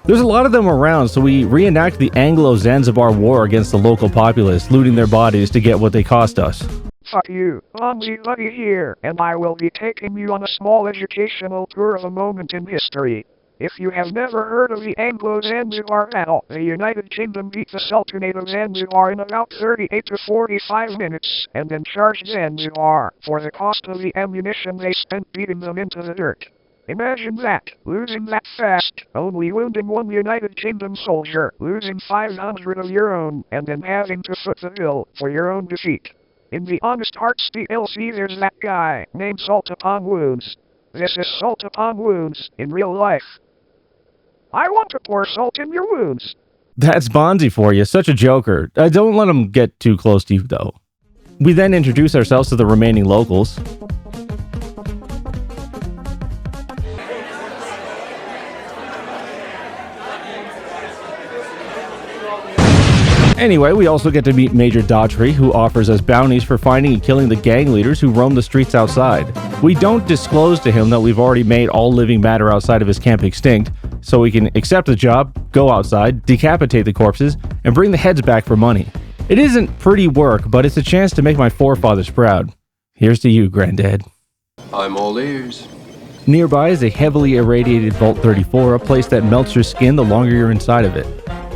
There's a lot of them around, so we reenact the Anglo-Zanzibar War against the local populace, looting their bodies to get what they cost us. Fuck you, Bonzi Buddy here, and I will be taking you on a small educational tour of a moment in history. If you have never heard of the Anglo-Zanzibar battle, the United Kingdom beat the Sultanate of Zanzibar in about 38 to 45 minutes, and then charged Zanzibar for the cost of the ammunition they spent beating them into the dirt. Imagine that, losing that fast, only wounding one United Kingdom soldier, losing 500 of your own, and then having to foot the bill for your own defeat. In the Honest Hearts DLC there's that guy, named Salt Upon Wounds. This is Salt Upon Wounds, in real life. I want to pour salt in your wounds. That's Bonzi for you, such a joker. Don't let him get too close to you, though. We then introduce ourselves to the remaining locals. Anyway, we also get to meet Major Daughtry, who offers us bounties for finding and killing the gang leaders who roam the streets outside. We don't disclose to him that we've already made all living matter outside of his camp extinct, so we can accept the job, go outside, decapitate the corpses, and bring the heads back for money. It isn't pretty work, but it's a chance to make my forefathers proud. Here's to you, Granddad. I'm all ears. Nearby is a heavily irradiated Vault 34, a place that melts your skin the longer you're inside of it.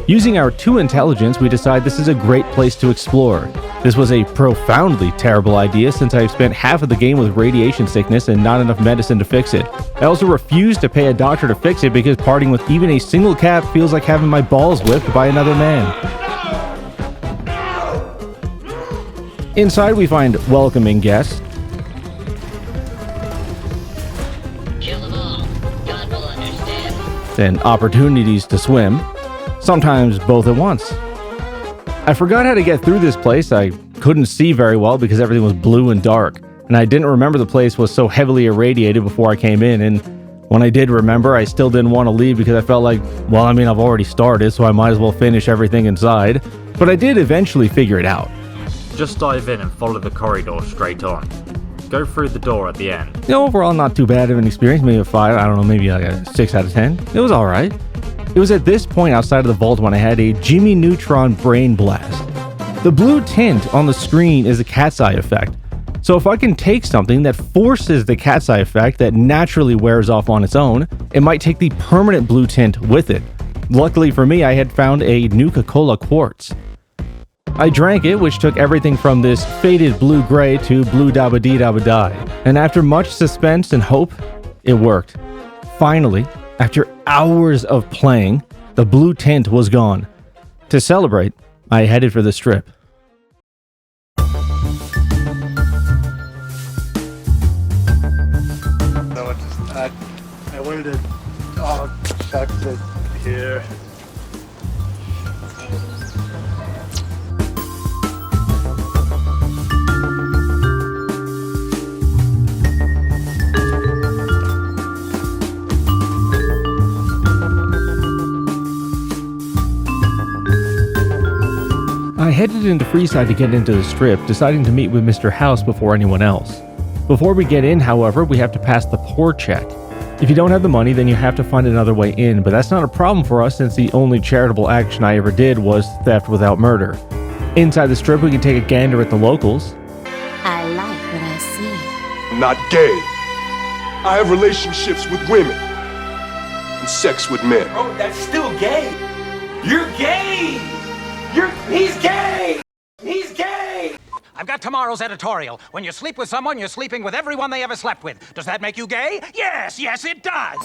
Using our 2 intelligence, we decide this is a great place to explore. This was a profoundly terrible idea since I've spent half of the game with radiation sickness and not enough medicine to fix it. I also refuse to pay a doctor to fix it because parting with even a single cat feels like having my balls whipped by another man. Inside we find welcoming guests. And opportunities to swim. Sometimes both at once. I forgot how to get through this place. I couldn't see very well because everything was blue and dark, and I didn't remember the place was so heavily irradiated before I came in, and when I did remember, I still didn't want to leave because I felt like, well, I mean, I've already started, so I might as well finish everything inside, but I did eventually figure it out. Just dive in and follow the corridor straight on. Go through the door at the end. You know, overall not too bad of an experience, maybe a 5, I don't know, maybe like a 6 out of 10. It was alright. It was at this point outside of the vault when I had a Jimmy Neutron brain blast. The blue tint on the screen is a cat's eye effect. So if I can take something that forces the cat's eye effect that naturally wears off on its own, it might take the permanent blue tint with it. Luckily for me, I had found a Nuka-Cola quartz. I drank it, which took everything from this faded blue-gray to blue-dabba-dee-dabba-die. And after much suspense and hope, it worked. Finally, after hours of playing, the blue tint was gone. To celebrate, I headed for the strip. I wanted to chuck it here. I headed into Freeside to get into the strip, deciding to meet with Mr. House before anyone else. Before we get in, however, we have to pass the poor check. If you don't have the money, then you have to find another way in, but that's not a problem for us since the only charitable action I ever did was theft without murder. Inside the strip, we can take a gander at the locals. I like what I see. I'm not gay. I have relationships with women and sex with men. Bro, that's still gay. You're gay. He's gay. He's gay. I've got tomorrow's editorial. When you sleep with someone, you're sleeping with everyone they ever slept with. Does that make you gay? Yes, it does.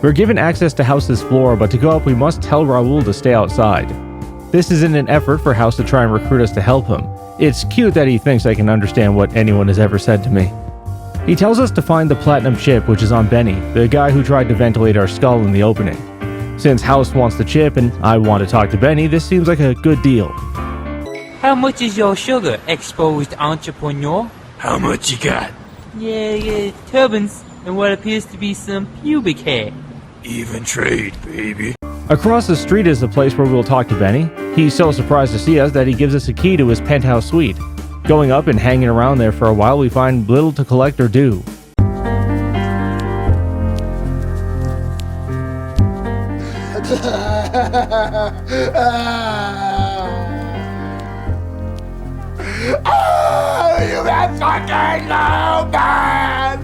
We're given access to House's floor, but to go up we must tell Raoul to stay outside. This is in an effort for House to try and recruit us to help him. It's cute that he thinks I can understand what anyone has ever said to me. He tells us to find the platinum chip, which is on Benny, the guy who tried to ventilate our skull in the opening. Since House wants the chip and I want to talk to Benny, this seems like a good deal. How much is your sugar, exposed entrepreneur? How much you got? Yeah, turbans and what appears to be some pubic hair. Even trade, baby. Across the street is the place where we'll talk to Benny. He's so surprised to see us that he gives us a key to his penthouse suite. Going up and hanging around there for a while, we find little to collect or do. You been fucking low, man!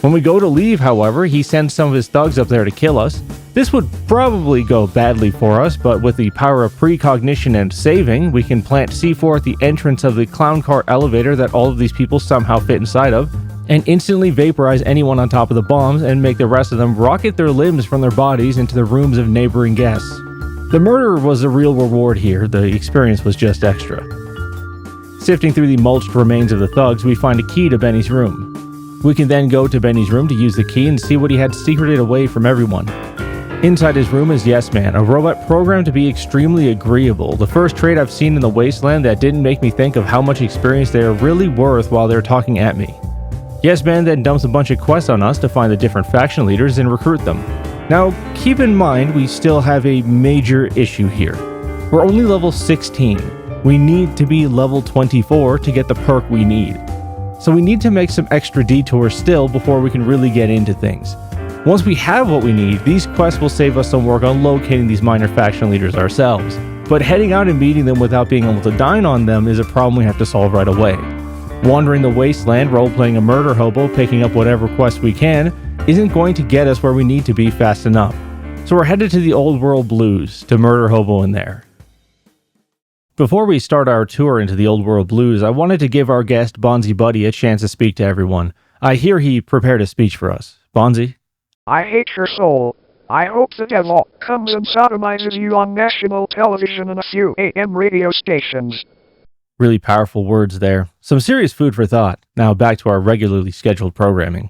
When we go to leave, however, he sends some of his thugs up there to kill us. This would probably go badly for us, but with the power of precognition and saving, we can plant C4 at the entrance of the clown car elevator that all of these people somehow fit inside of, and instantly vaporize anyone on top of the bombs and make the rest of them rocket their limbs from their bodies into the rooms of neighboring guests. The murder was the real reward here, the experience was just extra. Sifting through the mulched remains of the thugs, we find a key to Benny's room. We can then go to Benny's room to use the key and see what he had secreted away from everyone. Inside his room is Yes Man, a robot programmed to be extremely agreeable, the first trait I've seen in the wasteland that didn't make me think of how much experience they are really worth while they're talking at me. Yes Man then dumps a bunch of quests on us to find the different faction leaders and recruit them. Now, keep in mind we still have a major issue here. We're only level 16. We need to be level 24 to get the perk we need. So we need to make some extra detours still before we can really get into things. Once we have what we need, these quests will save us some work on locating these minor faction leaders ourselves. but heading out and meeting them without being able to dine on them is a problem we have to solve right away. Wandering the wasteland, role-playing a murder hobo, picking up whatever quest we can, isn't going to get us where we need to be fast enough. So we're headed to the Old World Blues to murder hobo in there. Before we start our tour into the Old World Blues, I wanted to give our guest, Bonzi Buddy, a chance to speak to everyone. I hear he prepared a speech for us. Bonzi? I hate your soul. I hope the devil comes and sodomizes you on national television and a few AM radio stations. Really powerful words there. Some serious food for thought. Now back to our regularly scheduled programming.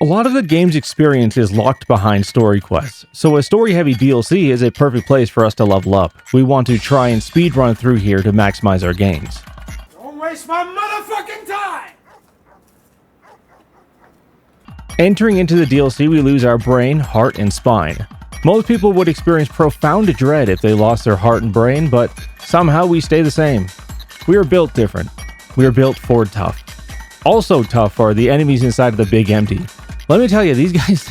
A lot of the game's experience is locked behind story quests, so a story-heavy DLC is a perfect place for us to level up. We want to try and speedrun through here to maximize our gains. Don't waste my motherfucking time! Entering into the DLC, we lose our brain, heart, and spine. Most people would experience profound dread if they lost their heart and brain, but somehow we stay the same. We are built different. We are built for tough. Also tough are the enemies inside of the Big Empty. Let me tell you, these guys,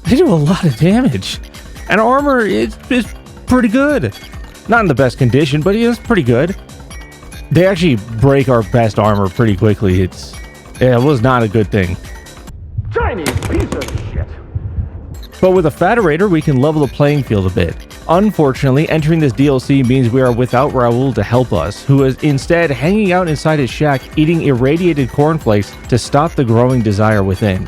they do a lot of damage. And armor is pretty good. Not in the best condition, but it's pretty good. They actually break our best armor pretty quickly. It was not a good thing. Chinese piece of shit. But with a Federator, we can level the playing field a bit. Unfortunately, entering this DLC means we are without Raoul to help us, who is instead hanging out inside his shack eating irradiated cornflakes to stop the growing desire within.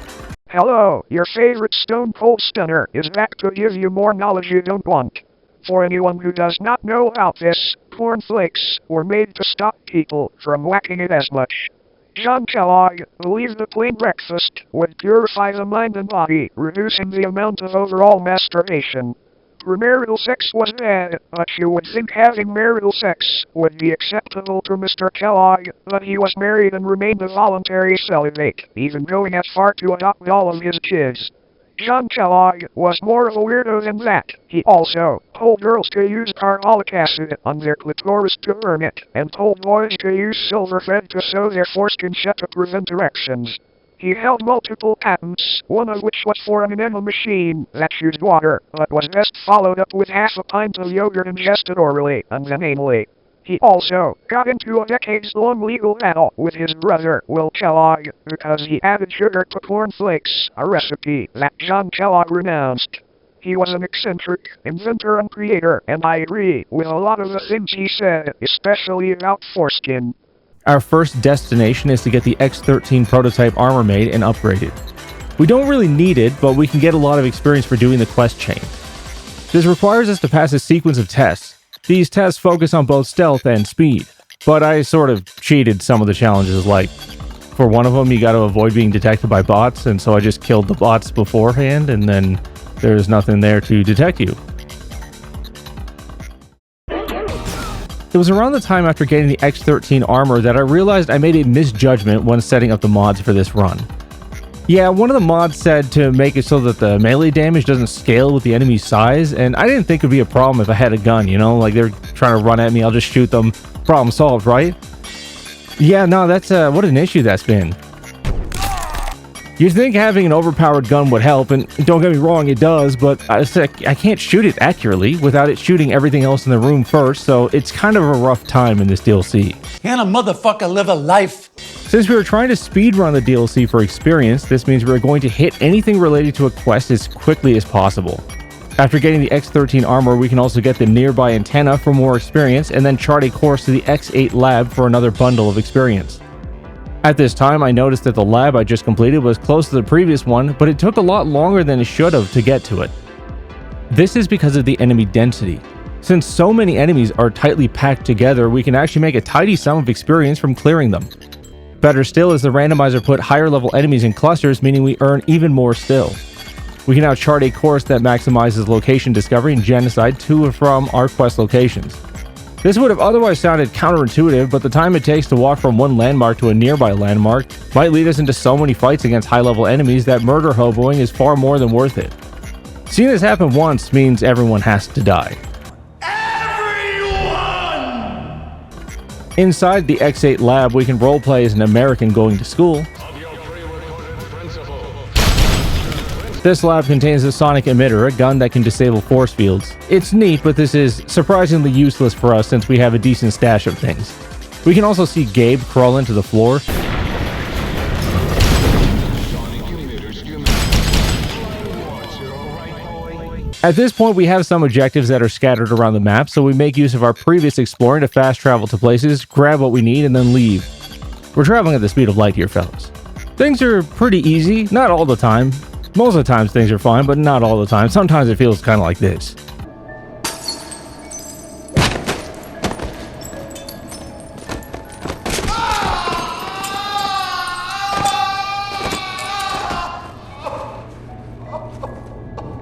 Hello, your favorite Stone Cold Stunner is back to give you more knowledge you don't want. For anyone who does not know about this, cornflakes were made to stop people from whacking it as much. John Kellogg believed the plain breakfast would purify the mind and body, reducing the amount of overall masturbation. Premarital sex was bad, but you would think having marital sex would be acceptable to Mr. Kellogg, but he was married and remained a voluntary celibate, even going as far to adopt all of his kids. John Kellogg was more of a weirdo than that. He also told girls to use carbolic acid on their clitoris to burn it, and told boys to use silver thread to sew their foreskin shut to prevent erections. He held multiple patents, one of which was for an enema machine that used water, but was best followed up with half a pint of yogurt ingested orally, and then anally. He also got into a decades-long legal battle with his brother, Will Kellogg, because he added sugar to cornflakes, a recipe that John Kellogg renounced. He was an eccentric inventor and creator, and I agree with a lot of the things he said, especially about foreskin. Our first destination is to get the X-13 prototype armor made and upgraded. We don't really need it, but we can get a lot of experience for doing the quest chain. This requires us to pass a sequence of tests. These tests focus on both stealth and speed, but I sort of cheated some of the challenges, like, for one of them you gotta avoid being detected by bots, and so I just killed the bots beforehand, and then there's nothing there to detect you. It was around the time after getting the X-13 armor that I realized I made a misjudgment when setting up the mods for this run. Yeah, one of the mods said to make it so that the melee damage doesn't scale with the enemy's size, and I didn't think it would be a problem if I had a gun, you know? Like, they're trying to run at me, I'll just shoot them. Problem solved, right? Yeah, no, that's, what an issue that's been. You'd think having an overpowered gun would help, and don't get me wrong, it does, but I can't shoot it accurately without it shooting everything else in the room first, so it's kind of a rough time in this DLC. Can a motherfucker live a life? Since we were trying to speedrun the DLC for experience, this means we're going to hit anything related to a quest as quickly as possible. After getting the X-13 armor, we can also get the nearby antenna for more experience, and then chart a course to the X8 lab for another bundle of experience. At this time, I noticed that the lab I just completed was close to the previous one, but it took a lot longer than it should have to get to it. This is because of the enemy density. Since so many enemies are tightly packed together, we can actually make a tidy sum of experience from clearing them. Better still is the randomizer put higher level enemies in clusters, meaning we earn even more still. We can now chart a course that maximizes location discovery and genocide to and from our quest locations. This would have otherwise sounded counterintuitive, but the time it takes to walk from one landmark to a nearby landmark might lead us into so many fights against high-level enemies that murder hoboing is far more than worth it. Seeing this happen once means everyone has to die. Inside the X8 lab, we can roleplay as an American going to school. This lab contains a sonic emitter, a gun that can disable force fields. It's neat, but this is surprisingly useless for us since we have a decent stash of things. We can also see Gabe crawl into the floor. At this point, we have some objectives that are scattered around the map, so we make use of our previous exploring to fast travel to places, grab what we need, and then leave. We're traveling at the speed of light here, fellas. Things are pretty easy, not all the time. Most of the times things are fine, but not all the time. Sometimes it feels kind of like this.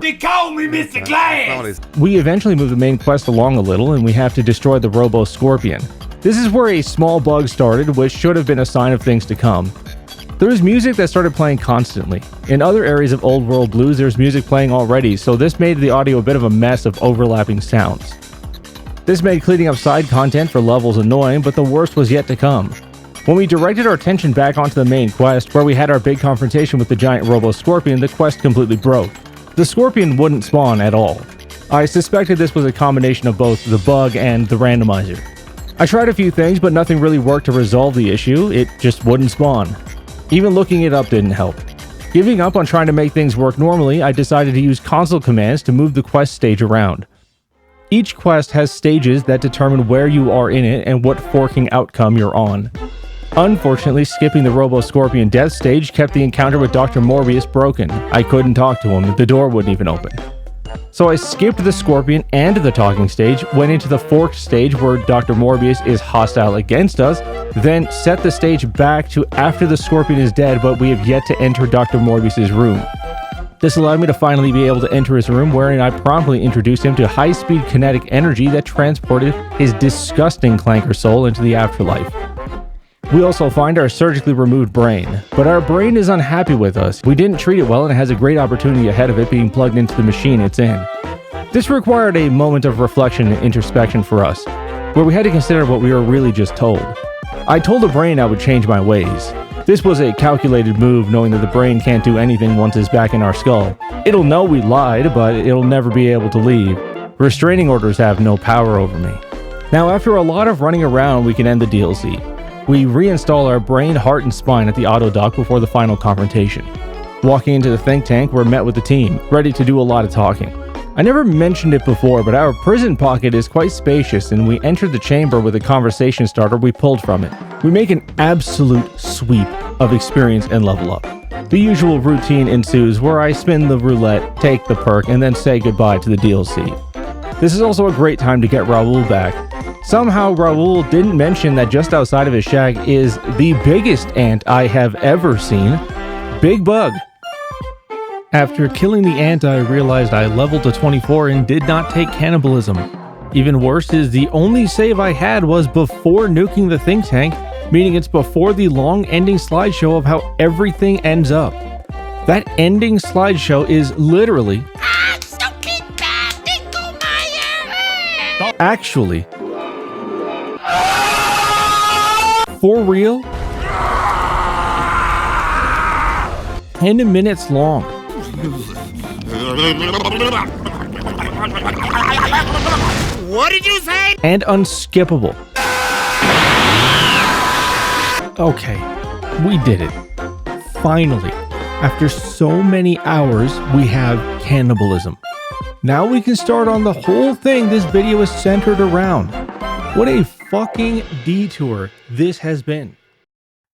They call me Mr. Glass! We eventually move the main quest along a little, and we have to destroy the Robo-Scorpion. This is where a small bug started, which should have been a sign of things to come. There's music that started playing constantly. In other areas of Old World Blues, there's music playing already, so this made the audio a bit of a mess of overlapping sounds. This made cleaning up side content for levels annoying, but the worst was yet to come. When we directed our attention back onto the main quest, where we had our big confrontation with the giant Robo-Scorpion, the quest completely broke. The Scorpion wouldn't spawn at all. I suspected this was a combination of both the bug and the randomizer. I tried a few things, but nothing really worked to resolve the issue. It just wouldn't spawn. Even looking it up didn't help. Giving up on trying to make things work normally, I decided to use console commands to move the quest stage around. Each quest has stages that determine where you are in it and what forking outcome you're on. Unfortunately, skipping the Robo-Scorpion death stage kept the encounter with Dr. Morbius broken. I couldn't talk to him, the door wouldn't even open. So I skipped the Scorpion and the talking stage, went into the forked stage where Dr. Morbius is hostile against us, then set the stage back to after the Scorpion is dead, but we have yet to enter Dr. Morbius's room. This allowed me to finally be able to enter his room, wherein I promptly introduced him to high-speed kinetic energy that transported his disgusting clanker soul into the afterlife. We also find our surgically removed brain, but our brain is unhappy with us. We didn't treat it well and it has a great opportunity ahead of it being plugged into the machine it's in. This required a moment of reflection and introspection for us, where we had to consider what we were really just told. I told the brain I would change my ways. This was a calculated move, knowing that the brain can't do anything once it's back in our skull. It'll know we lied, but it'll never be able to leave. Restraining orders have no power over me. Now, after a lot of running around, we can end the DLC. We reinstall our brain, heart, and spine at the auto dock before the final confrontation. Walking into the think tank, we're met with the team, ready to do a lot of talking. I never mentioned it before, but our prison pocket is quite spacious, and we enter the chamber with a conversation starter we pulled from it. We make an absolute sweep of experience and level up. The usual routine ensues where I spin the roulette, take the perk, and then say goodbye to the DLC. This is also a great time to get Raoul back. Somehow Raoul didn't mention that just outside of his shack is the biggest ant I have ever seen, Big Bug. After killing the ant, I realized I leveled to 24 and did not take cannibalism. Even worse is the only save I had was before nuking the think tank, meaning it's before the long ending slideshow of how everything ends up. That ending slideshow is literally actually for real 10 minutes long. What did you say? And unskippable. Okay, we did it. Finally, after so many hours, we have cannibalism. Now we can start on the whole thing this video is centered around. What a fucking detour this has been.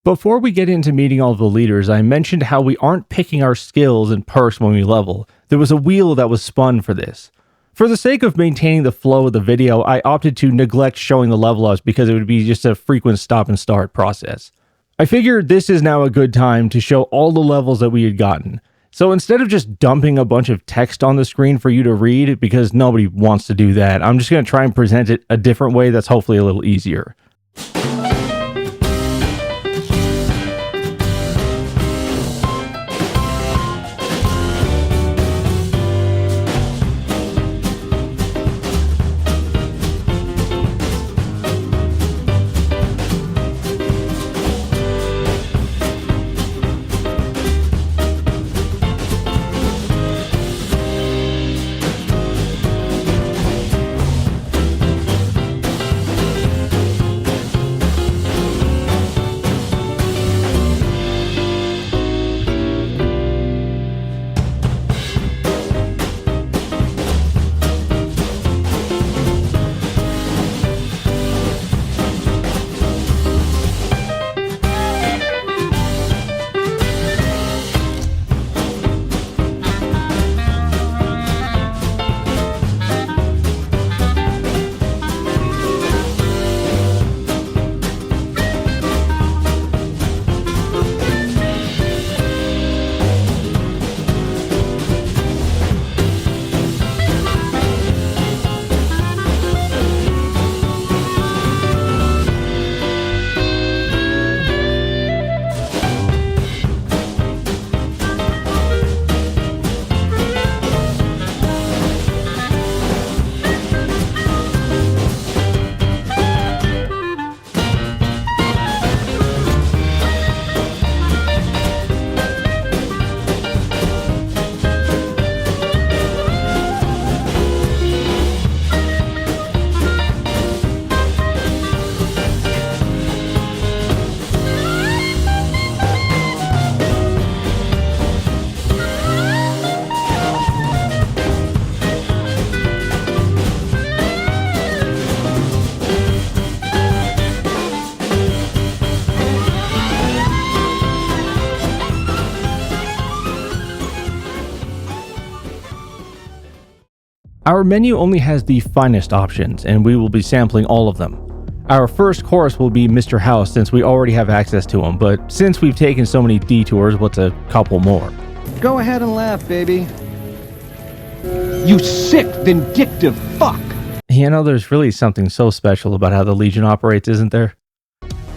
Before we get into meeting all of the leaders, I mentioned how we aren't picking our skills and perks when we level. There was a wheel that was spun for this. For the sake of maintaining the flow of the video, I opted to neglect showing the level ups because it would be just a frequent stop and start process. I figured this is now a good time to show all the levels that we had gotten. So instead of just dumping a bunch of text on the screen for you to read, because nobody wants to do that, I'm just going to try and present it a different way that's hopefully a little easier. Our menu only has the finest options, and we will be sampling all of them. Our first course will be Mr. House, since we already have access to him, but since we've taken so many detours, what's a couple more? Go ahead and laugh, baby. You sick, vindictive fuck! You know, there's really something so special about how the Legion operates, isn't there?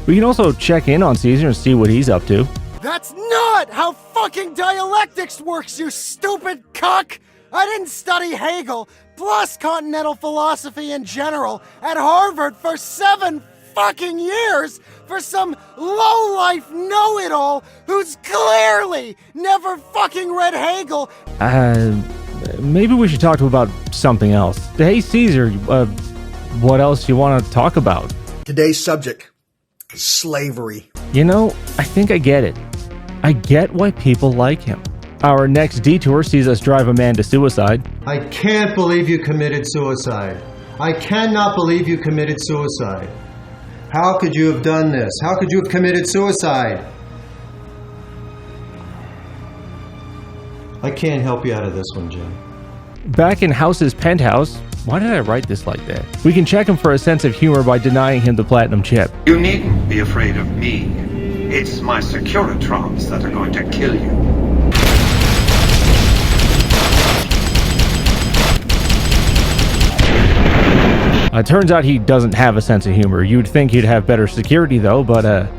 We can also check in on Caesar and see what he's up to. That's not how fucking dialectics works, you stupid cuck! I didn't study Hegel, plus continental philosophy in general, at Harvard for 7 fucking years for some lowlife know-it-all who's clearly never fucking read Hegel. Maybe we should talk to him about something else. Hey, Caesar, what else you want to talk about? Today's subject is slavery. You know, I think I get it. I get why people like him. Our next detour sees us drive a man to suicide. I can't believe you committed suicide. I cannot believe you committed suicide. How could you have done this? How could you have committed suicide? I can't help you out of this one, Jim. Back in House's penthouse, why did I write this like that? We can check him for a sense of humor by denying him the platinum chip. You needn't be afraid of me. It's my Securitrons that are going to kill you. It turns out he doesn't have a sense of humor. You'd think he'd have better security though, but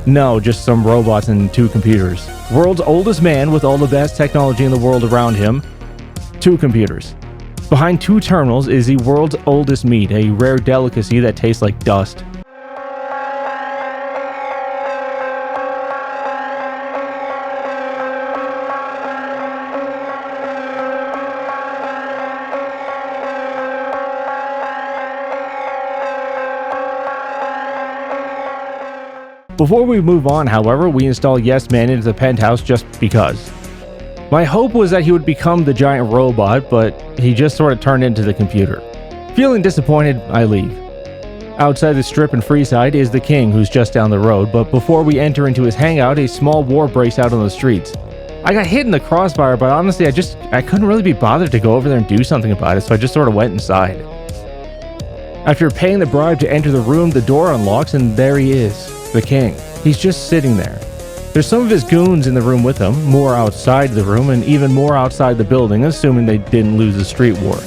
no, just some robots and 2 computers. World's oldest man with all the best technology in the world around him. 2 computers. Behind 2 terminals is the world's oldest meat, a rare delicacy that tastes like dust. Before we move on, however, we install Yes Man into the penthouse just because. My hope was that he would become the giant robot, but he just sort of turned into the computer. Feeling disappointed, I leave. Outside the strip in Freeside is the King, who's just down the road, but before we enter into his hangout, a small war breaks out on the streets. I got hit in the crossfire, but honestly, I couldn't really be bothered to go over there and do something about it, so I just sort of went inside. After paying the bribe to enter the room, the door unlocks, and there he is. The King. He's just sitting there. There's some of his goons in the room with him, more outside the room, and even more outside the building, assuming they didn't lose the street war.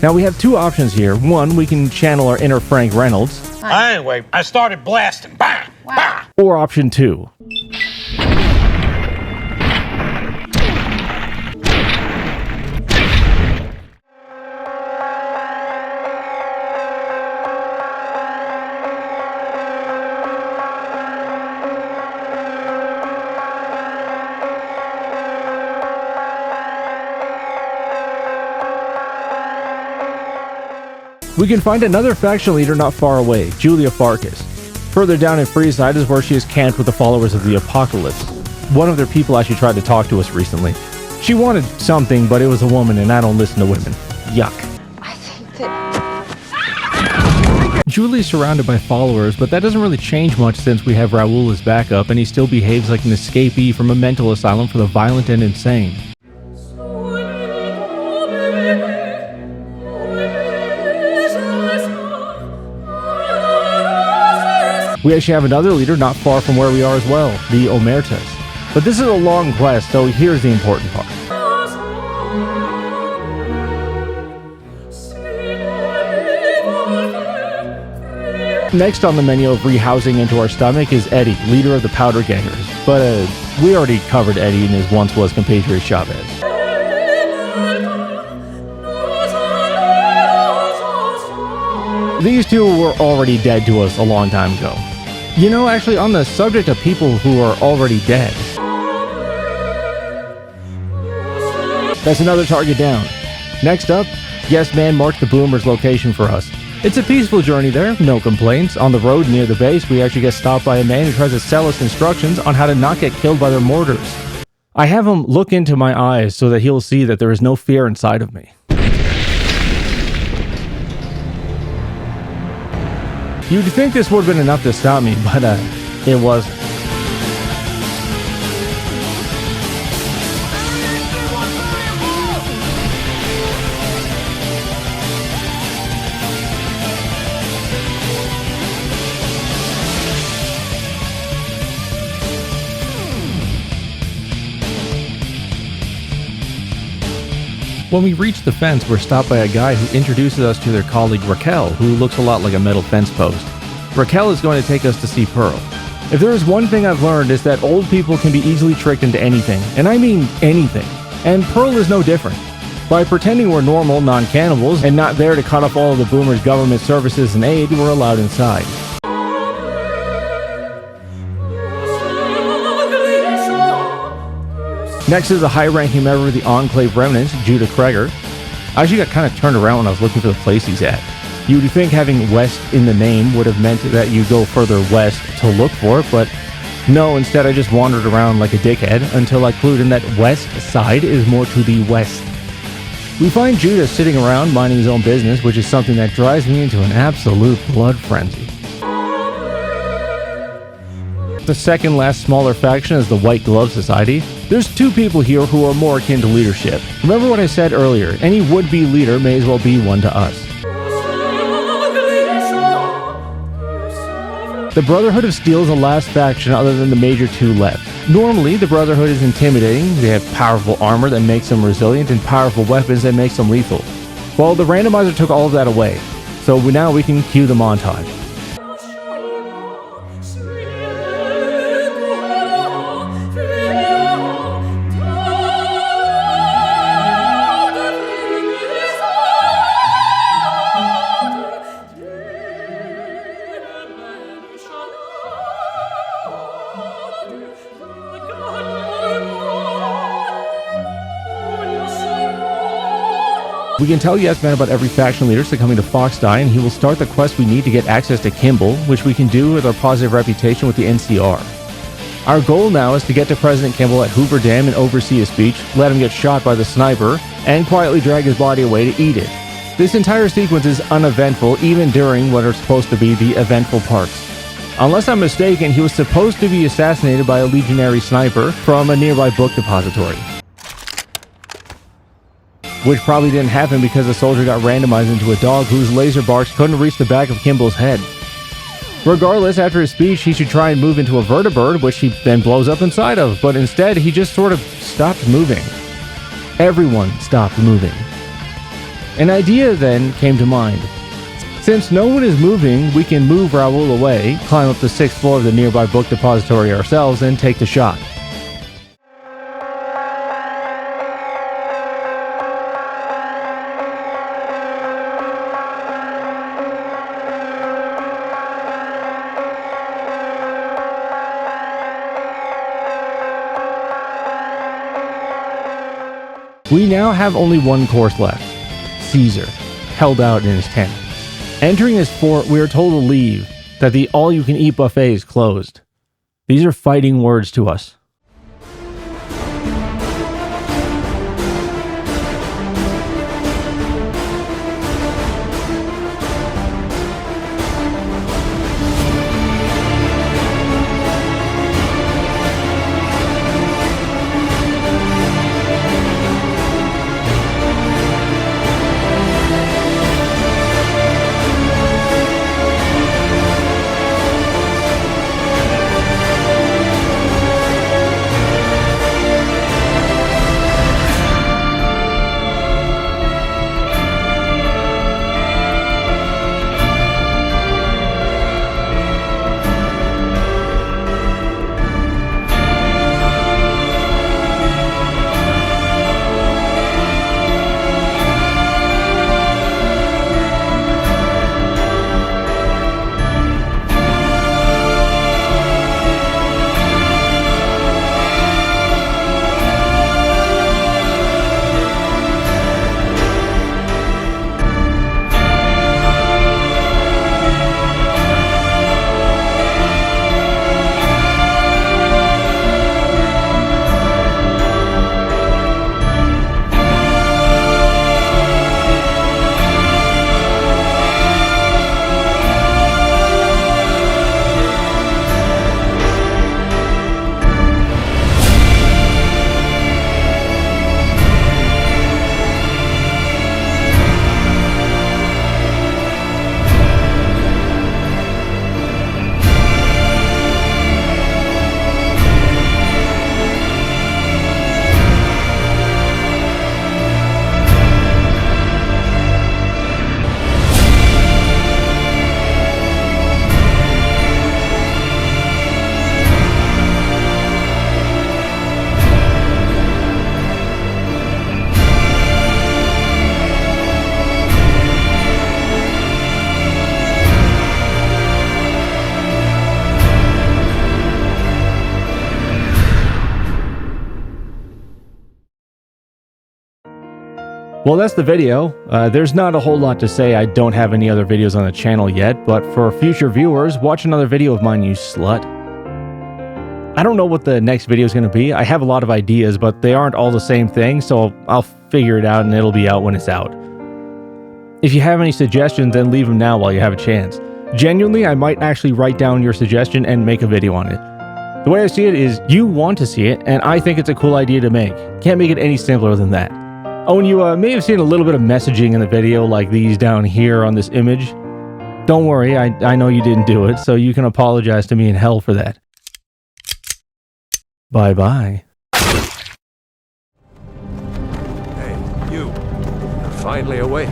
Now we have 2 options here. One, we can channel our inner Frank Reynolds. Anyway, I started blasting. Bang! Bang! Or option 2. We can find another faction leader not far away, Julia Farkas. Further down in Freeside is where she is camped with the followers of the Apocalypse. One of their people actually tried to talk to us recently. She wanted something, but it was a woman, and I don't listen to women. Yuck. I think that... Julie's surrounded by followers, but that doesn't really change much since we have Raoul as backup, and he still behaves like an escapee from a mental asylum for the violent and insane. We actually have another leader not far from where we are as well, the Omertas. But this is a long quest, so here's the important part. Next on the menu of rehousing into our stomach is Eddie, leader of the Powder Gangers. But we already covered Eddie in his once was compatriot Chavez. These 2 were already dead to us a long time ago. You know, actually, on the subject of people who are already dead, that's another target down. Next up, Yes Man marked the Boomer's location for us. It's a peaceful journey there, no complaints. On the road near the base, we actually get stopped by a man who tries to sell us instructions on how to not get killed by their mortars. I have him look into my eyes so that he'll see that there is no fear inside of me. You'd think this would have been enough to stop me, but it wasn't. When we reach the fence, we're stopped by a guy who introduces us to their colleague Raquel, who looks a lot like a metal fence post. Raquel is going to take us to see Pearl. If there is one thing I've learned, is that old people can be easily tricked into anything, and I mean anything. And Pearl is no different. By pretending we're normal non-cannibals and not there to cut off all of the boomers' government services and aid, we're allowed inside. Next is a high-ranking member of the Enclave Remnants, Judah Kreger. I actually got kind of turned around when I was looking for the place he's at. You would think having West in the name would have meant that you go further west to look for it, but no, instead I just wandered around like a dickhead until I clued in that west side is more to the west. We find Judah sitting around minding his own business, which is something that drives me into an absolute blood frenzy. The second last smaller faction is the White Glove Society. There's two people here who are more akin to leadership. Remember what I said earlier, any would-be leader may as well be one to us. The Brotherhood of Steel is the last faction other than the major two left. Normally, the Brotherhood is intimidating, they have powerful armor that makes them resilient and powerful weapons that makes them lethal. Well, the Randomizer took all of that away, so now we can cue the montage. We can tell Yes Man about every faction leader succumbing to Foxdie, and he will start the quest we need to get access to Kimball, which we can do with our positive reputation with the NCR. Our goal now is to get to President Kimball at Hoover Dam and oversee his speech, let him get shot by the sniper, and quietly drag his body away to eat it. This entire sequence is uneventful, even during what are supposed to be the eventful parts. Unless I'm mistaken, he was supposed to be assassinated by a legionary sniper from a nearby book depository. Which probably didn't happen because the soldier got randomized into a dog whose laser barks couldn't reach the back of Kimball's head. Regardless, after his speech, he should try and move into a vertibird, which he then blows up inside of, but instead he just sort of stopped moving. Everyone stopped moving. An idea then came to mind. Since no one is moving, we can move Raoul away, climb up the 6th floor of the nearby book depository ourselves, and take the shot. We now have only one course left. Caesar, held out in his tent. Entering his fort, we are told to leave, that the all-you-can-eat buffet is closed. These are fighting words to us. Well, that's the video. There's not a whole lot to say. I don't have any other videos on the channel yet, but for future viewers, watch another video of mine, you slut. I don't know what the next video is going to be. I have a lot of ideas, but they aren't all the same thing, so I'll figure it out and it'll be out when it's out. If you have any suggestions, then leave them now while you have a chance. Genuinely, I might actually write down your suggestion and make a video on it. The way I see it is, you want to see it, and I think it's a cool idea to make. Can't make it any simpler than that. Oh, and you may have seen a little bit of messaging in the video, like these down here on this image. Don't worry, I know you didn't do it, so you can apologize to me in hell for that. Bye-bye. Hey, you. You're finally awake.